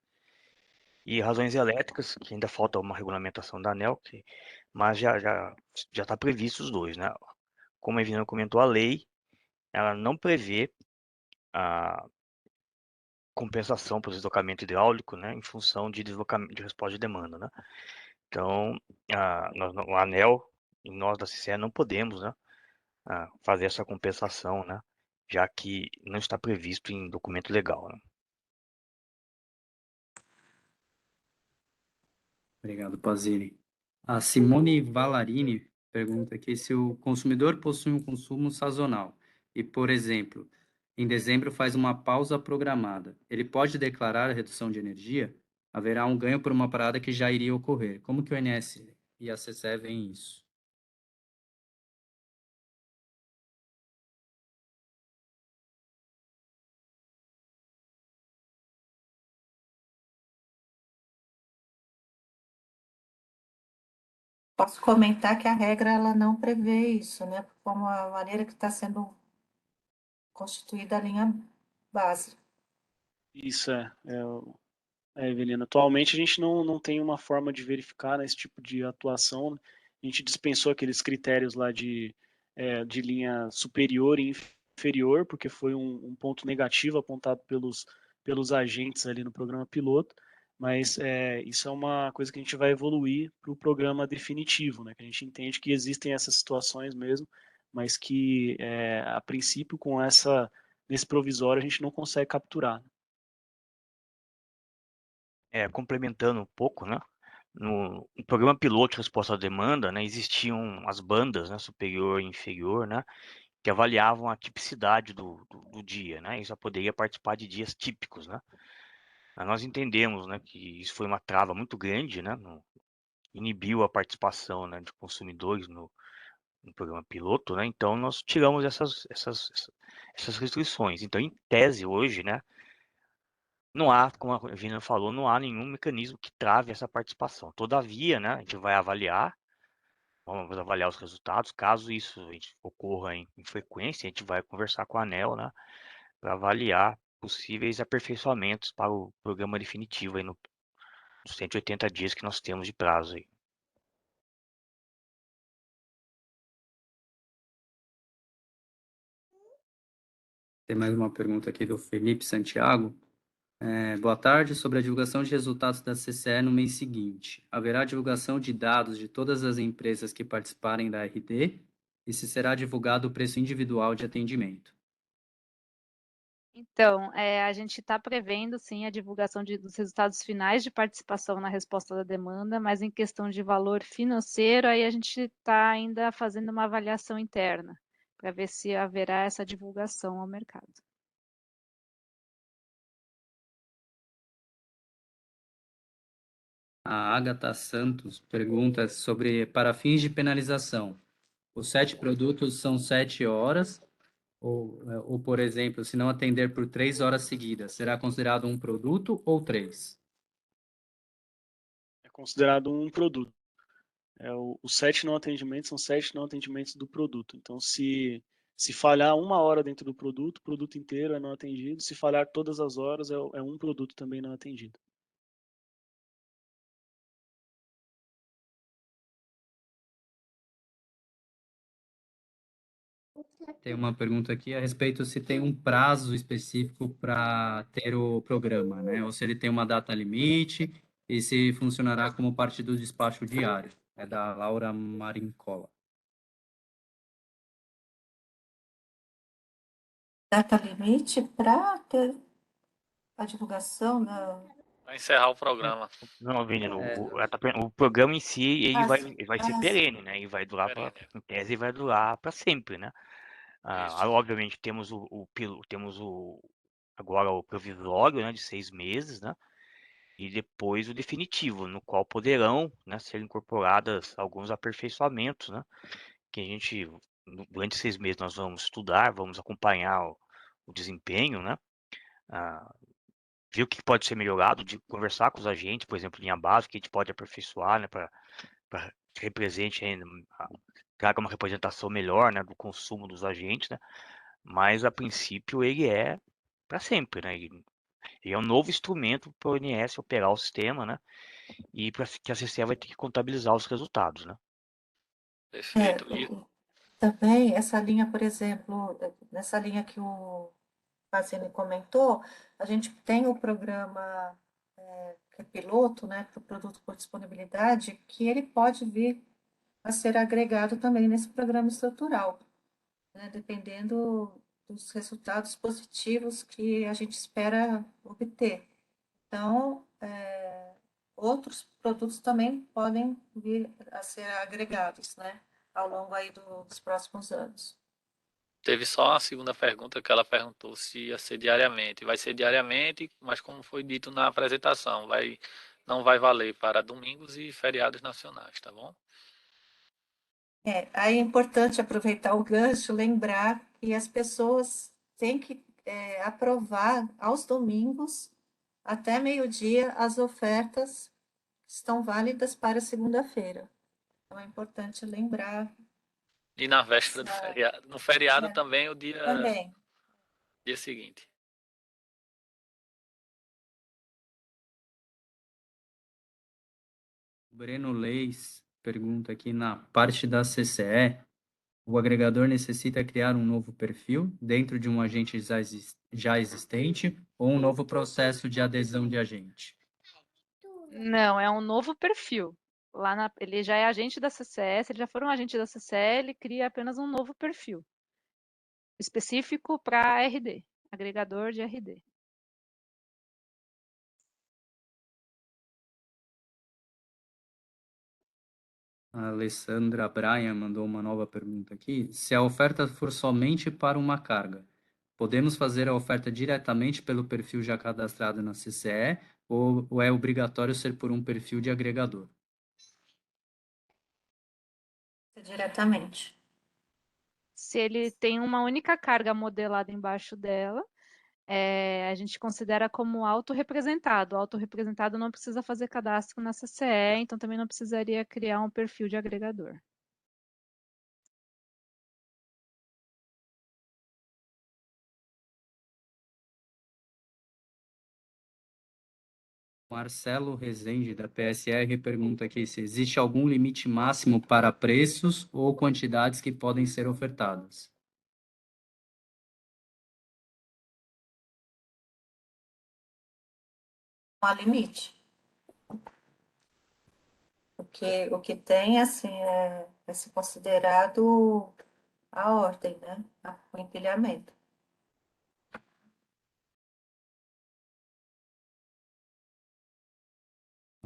e razões elétricas, que ainda falta uma regulamentação da ANEEL, mas já está previsto os dois, né? Como a Vini comentou, a lei ela não prevê a compensação para o deslocamento hidráulico, né, em função de deslocamento de resposta de demanda, né? Então, a ANEEL e nós da CCE não podemos, né, fazer essa compensação, né, já que não está previsto em documento legal, né? Obrigado, Pazini. A Simone Valarini pergunta aqui se o consumidor possui um consumo sazonal e, por exemplo, em dezembro faz uma pausa programada, ele pode declarar a redução de energia? Haverá um ganho por uma parada que já iria ocorrer. Como que o INS e a CCE veem isso? Posso comentar que a regra ela não prevê isso, né? Como a maneira que está sendo constituída a linha base. Isso Evelina. Atualmente a gente não tem uma forma de verificar, né, esse tipo de atuação, né? A gente dispensou aqueles critérios lá de linha superior e inferior, porque foi um ponto negativo apontado pelos agentes ali no programa piloto, mas isso é uma coisa que a gente vai evoluir para o programa definitivo, né? Que a gente entende que existem essas situações mesmo, mas que a princípio nesse provisório a gente não consegue capturar. Complementando um pouco, né? No programa piloto de resposta à demanda, né, existiam as bandas, né, superior e inferior, né, que avaliavam a tipicidade do dia, né, e só poderia participar de dias típicos, né. Nós entendemos, né, que isso foi uma trava muito grande, né, inibiu a participação, né, de consumidores no programa piloto, né, então nós tiramos essas restrições. Então, em tese, hoje, né, não há, como a Regina falou, não há nenhum mecanismo que trave essa participação. Todavia, né, a gente vai avaliar, vamos avaliar os resultados. Caso isso ocorra em frequência, a gente vai conversar com a ANEEL, né, para avaliar possíveis aperfeiçoamentos para o programa definitivo aí nos 180 dias que nós temos de prazo aí. Tem mais uma pergunta aqui do Felipe Santiago. Boa tarde. Sobre a divulgação de resultados da CCE no mês seguinte, haverá divulgação de dados de todas as empresas que participarem da RD e se será divulgado o preço individual de atendimento? Então, a gente está prevendo, sim, a divulgação dos resultados finais de participação na resposta da demanda, mas em questão de valor financeiro, aí a gente está ainda fazendo uma avaliação interna, para ver se haverá essa divulgação ao mercado. A Agatha Santos pergunta sobre, para fins de penalização, os 7 produtos são 7 horas, ou, por exemplo, se não atender por 3 horas seguidas, será considerado um produto ou 3? É considerado um produto. Os 7 não atendimentos são 7 não atendimentos do produto. Então, se falhar 1 hora dentro do produto, o produto inteiro é não atendido. Se falhar todas as horas, é um produto também não atendido. Tem uma pergunta aqui a respeito se tem um prazo específico para ter o programa, né? Ou se ele tem uma data limite e se funcionará como parte do despacho diário. É da Laura Marincola. Data limite para ter a divulgação da. Vai encerrar o programa. Não, Vini, o programa em si ele Ah, vai ser perene, né? E vai durar em tese vai durar para sempre, né? Obviamente temos agora o provisório, né, de 6 meses, né? E depois o definitivo, no qual poderão, né, ser incorporadas alguns aperfeiçoamentos, né? Que a gente durante 6 meses nós vamos estudar, vamos acompanhar o desempenho, né? Ver o que pode ser melhorado, de conversar com os agentes, por exemplo, linha básica, que a gente pode aperfeiçoar, né, para que represente ainda, traga uma representação melhor, né, do consumo dos agentes, né, mas a princípio ele é para sempre, né, ele é um novo instrumento para o ONS operar o sistema, né, e para que a CCE vai ter que contabilizar os resultados, né. Perfeito. Também essa linha, por exemplo, nessa linha que o Pazini comentou, a gente tem o programa que é piloto, né, para o produto por disponibilidade, que ele pode vir a ser agregado também nesse programa estrutural, né, dependendo dos resultados positivos que a gente espera obter. Então, outros produtos também podem vir a ser agregados, né, ao longo aí dos próximos anos. Teve só a segunda pergunta que ela perguntou se ia ser diariamente. Vai ser diariamente, mas como foi dito na apresentação, não vai valer para domingos e feriados nacionais, tá bom? Aí é importante aproveitar o gancho, lembrar que as pessoas têm que aprovar aos domingos, até meio-dia, as ofertas que estão válidas para segunda-feira. Então, é importante lembrar. E na véspera do feriado. No feriado também o Também. dia seguinte. Breno Leis pergunta aqui na parte da CCE, o agregador necessita criar um novo perfil dentro de um agente já existente ou um novo processo de adesão de agente? Não, é um novo perfil. Ele já é agente da CCE, se ele já for um agente da CCE, ele cria apenas um novo perfil específico para RD, agregador de RD. A Alessandra Brian mandou uma nova pergunta aqui. Se a oferta for somente para uma carga, podemos fazer a oferta diretamente pelo perfil já cadastrado na CCE ou é obrigatório ser por um perfil de agregador? Diretamente. Se ele tem uma única carga modelada embaixo dela, a gente considera como autorrepresentado. O autorrepresentado não precisa fazer cadastro na CCE, então também não precisaria criar um perfil de agregador. Marcelo Rezende, da PSR, pergunta aqui se existe algum limite máximo para preços ou quantidades que podem ser ofertadas. Não há limite. O que tem, assim, é se considerado a ordem, né? O empilhamento.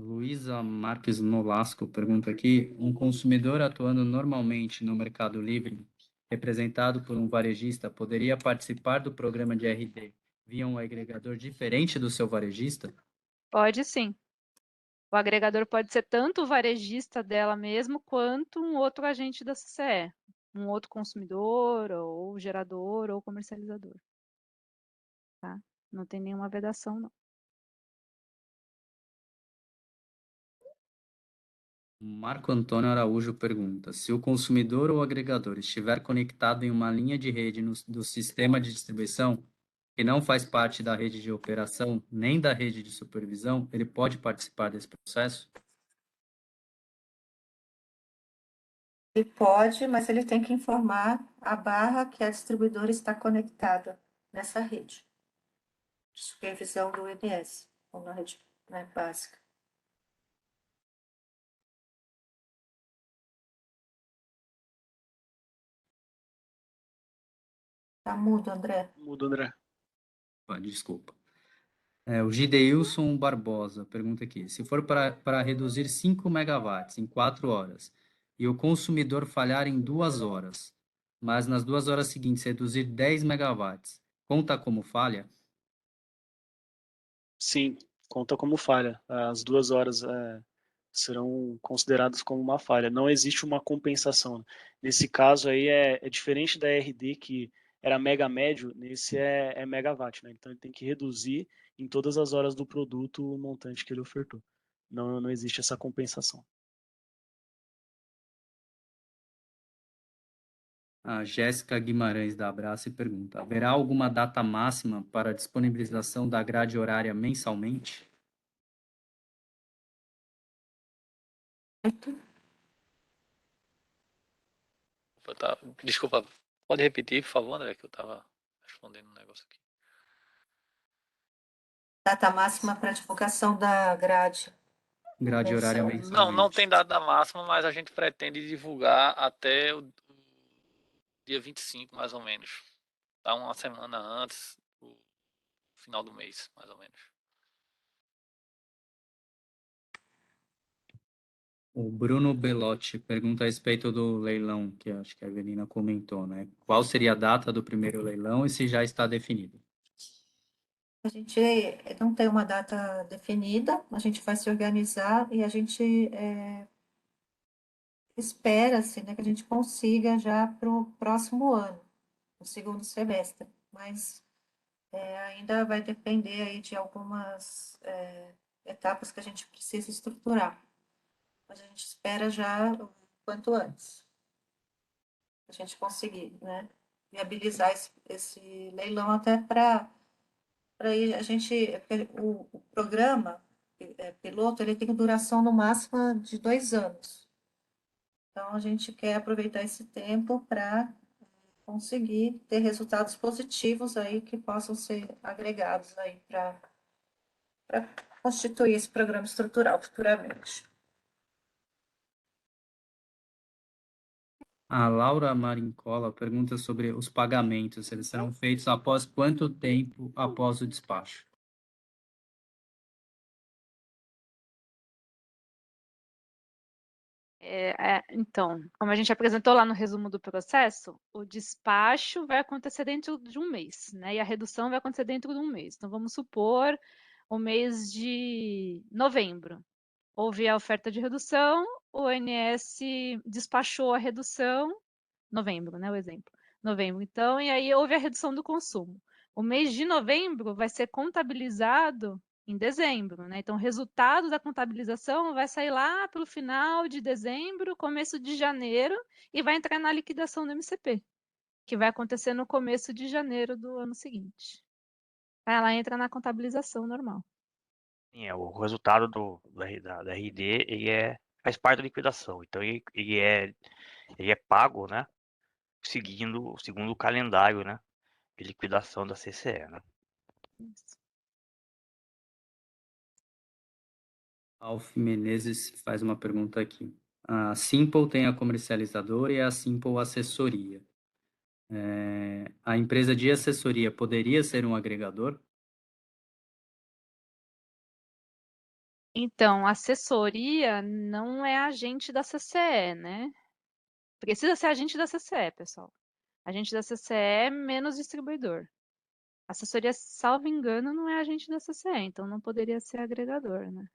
Luísa Marques Nolasco pergunta aqui, um consumidor atuando normalmente no Mercado Livre, representado por um varejista, poderia participar do programa de RD via um agregador diferente do seu varejista? Pode sim. O agregador pode ser tanto o varejista dela mesmo, quanto um outro agente da CCE, um outro consumidor, ou gerador, ou comercializador. Tá? Não tem nenhuma vedação, não. Marco Antônio Araújo pergunta, se o consumidor ou agregador estiver conectado em uma linha de rede do sistema de distribuição que não faz parte da rede de operação nem da rede de supervisão, ele pode participar desse processo? Ele pode, mas ele tem que informar a barra que a distribuidora está conectada nessa rede. Supervisão do INS, ou na rede, né, básica. Tá mudo, André. Mudo, André. Desculpa. O Gideilson Barbosa pergunta aqui, se for para reduzir 5 megawatts em 4 horas e o consumidor falhar em 2 horas, mas nas 2 horas seguintes reduzir 10 megawatts, conta como falha? Sim, conta como falha. As 2 horas serão consideradas como uma falha. Não existe uma compensação. Nesse caso aí é diferente da RD, que era mega médio, nesse é megawatt, né? Então ele tem que reduzir em todas as horas do produto o montante que ele ofertou. Não existe essa compensação. A Jéssica Guimarães da Abraço pergunta, haverá alguma data máxima para a disponibilização da grade horária mensalmente? Desculpa, pode repetir, por favor, André, que eu estava respondendo um negócio aqui. Data máxima para divulgação da grade. Grade horária Mensalmente. mensalmente. Não tem data máxima, mas a gente pretende divulgar até o dia 25, mais ou menos. Tá uma semana antes do final do mês, mais ou menos. O Bruno Belotti pergunta a respeito do leilão, que acho que a Evelina comentou, né? Qual seria a data do primeiro leilão e se já está definido? A gente não tem uma data definida, a gente vai se organizar e a gente espera-se, né, que a gente consiga já para o próximo ano, no segundo semestre, mas ainda vai depender aí de algumas etapas que a gente precisa estruturar. Mas a gente espera já o quanto antes, a gente conseguir, né, viabilizar esse leilão até para aí a gente, o programa piloto, ele tem duração no máximo de 2 anos. Então, a gente quer aproveitar esse tempo para conseguir ter resultados positivos aí que possam ser agregados aí para constituir esse programa estrutural futuramente. A Laura Marincola pergunta sobre os pagamentos. Eles serão feitos após quanto tempo após o despacho? Então, como a gente apresentou lá no resumo do processo, o despacho vai acontecer dentro de um mês, né? E a redução vai acontecer dentro de um mês. Então, vamos supor o mês de novembro. Houve a oferta de redução, o ONS despachou a redução, novembro, né? O exemplo. Novembro, então, e aí houve a redução do consumo. O mês de novembro vai ser contabilizado em dezembro, né? Então, o resultado da contabilização vai sair lá pelo final de dezembro, começo de janeiro, e vai entrar na liquidação do MCP, que vai acontecer no começo de janeiro do ano seguinte. Ela entra na contabilização normal. Sim, o resultado da RD, faz parte da liquidação. Então, ele é pago, né? Segundo o calendário, né? De liquidação da CCE, né? Isso. Alf Menezes faz uma pergunta aqui. A Simple tem a comercializadora e a Simple assessoria. A empresa de assessoria poderia ser um agregador? Então, assessoria não é agente da CCE, né? Precisa ser agente da CCE, pessoal. Agente da CCE menos distribuidor. Assessoria, salvo engano, não é agente da CCE, então não poderia ser agregador, né?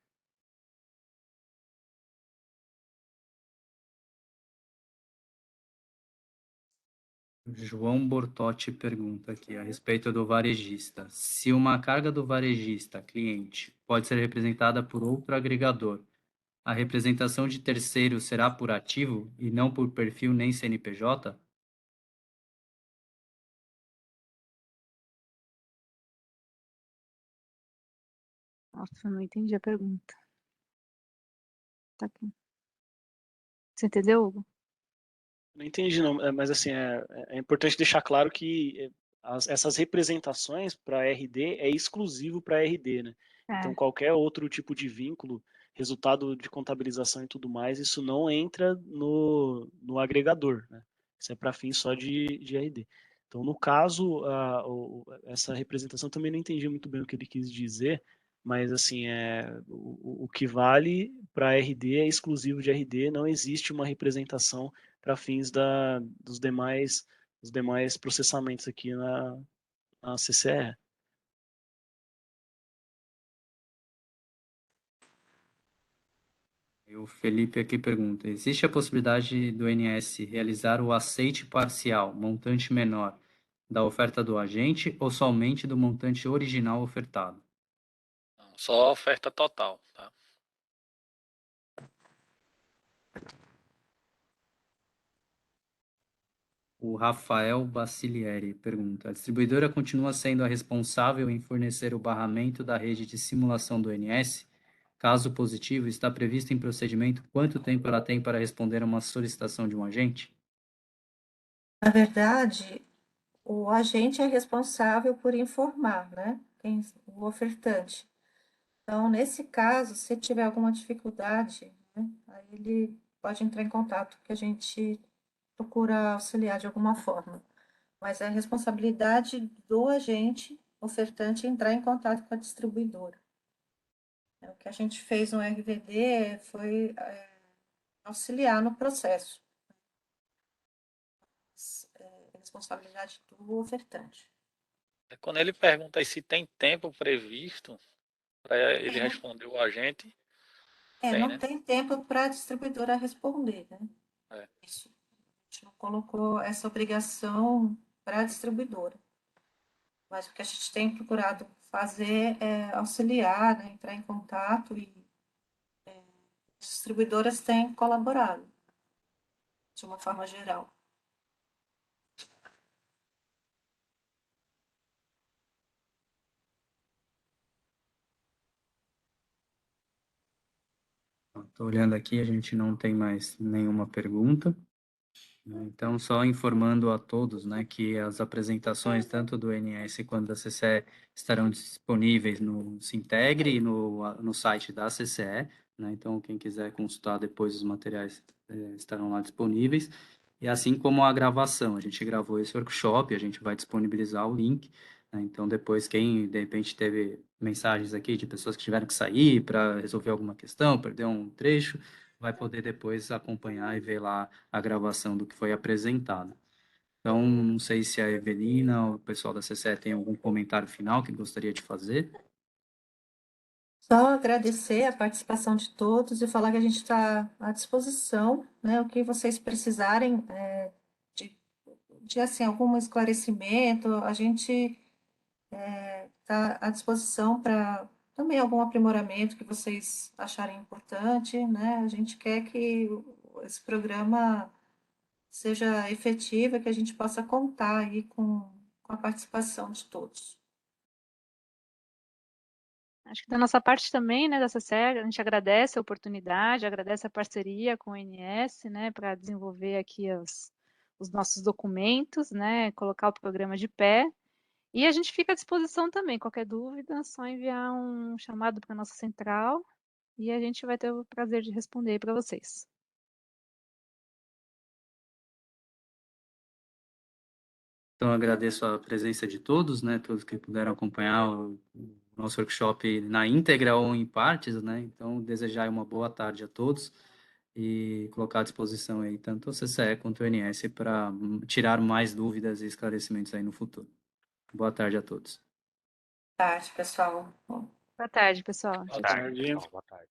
João Bortotti pergunta aqui a respeito do varejista. Se uma carga do varejista, cliente, pode ser representada por outro agregador, a representação de terceiro será por ativo e não por perfil nem CNPJ? Nossa, eu não entendi a pergunta. Tá aqui. Você entendeu, Hugo? Não entendi, não, mas assim, é importante deixar claro que essas representações para RD é exclusivo para RD, né? Então, qualquer outro tipo de vínculo, resultado de contabilização e tudo mais, isso não entra no agregador, né? Isso é para fins só de RD. Então, no caso, essa representação também não entendi muito bem o que ele quis dizer, mas assim, o que vale para RD é exclusivo de RD, não existe uma representação para fins dos demais processamentos aqui na CCE. E o Felipe aqui pergunta: existe a possibilidade do INS realizar o aceite parcial, montante menor, da oferta do agente ou somente do montante original ofertado? Só a oferta total, tá? O Rafael Bacilieri pergunta: a distribuidora continua sendo a responsável em fornecer o barramento da rede de simulação do INS? Caso positivo, está previsto em procedimento quanto tempo ela tem para responder a uma solicitação de um agente? Na verdade, o agente é responsável por informar, né, o ofertante. Então, nesse caso, se tiver alguma dificuldade, né, aí ele pode entrar em contato, que a gente procura auxiliar de alguma forma. Mas é a responsabilidade do agente ofertante entrar em contato com a distribuidora. O que a gente fez no RVD foi auxiliar no processo. É responsabilidade do ofertante. Quando ele pergunta aí se tem tempo previsto para ele não- responder o agente, não né? tem tempo para a distribuidora responder, né? É. Isso. A gente não colocou essa obrigação para a distribuidora. Mas o que a gente tem procurado fazer é auxiliar, né, entrar em contato, e as distribuidoras têm colaborado de uma forma geral. Estou olhando aqui, a gente não tem mais nenhuma pergunta. Então, só informando a todos, né, que as apresentações tanto do NS quanto da CCE estarão disponíveis no Sintegre e no site da CCE, né? Então, quem quiser consultar depois os materiais estarão lá disponíveis. E assim como a gravação, a gente gravou esse workshop, a gente vai disponibilizar o link, né? Então, depois, quem de repente teve mensagens aqui de pessoas que tiveram que sair para resolver alguma questão, perdeu um trecho, vai poder depois acompanhar e ver lá a gravação do que foi apresentado. Então, não sei se a Evelina ou o pessoal da CCE tem algum comentário final que gostaria de fazer. Só agradecer a participação de todos e falar que a gente está à disposição, né? O que vocês precisarem de assim, algum esclarecimento, a gente está à disposição para também algum aprimoramento que vocês acharem importante, né? A gente quer que esse programa seja efetivo, que a gente possa contar aí com a participação de todos. Acho que da nossa parte também, né, da CCE, a gente agradece a oportunidade, agradece a parceria com o INS, né, para desenvolver aqui os nossos documentos, né, colocar o programa de pé. E a gente fica à disposição também. Qualquer dúvida, é só enviar um chamado para a nossa central e a gente vai ter o prazer de responder para vocês. Então, agradeço a presença de todos, né, todos que puderam acompanhar o nosso workshop na íntegra ou em partes, né. Então, desejar uma boa tarde a todos e colocar à disposição aí tanto a CCE quanto o INS para tirar mais dúvidas e esclarecimentos aí no futuro. Boa tarde a todos. Boa tarde, pessoal. Boa tarde, pessoal. Boa Tchau, tchau. tarde. Boa tarde.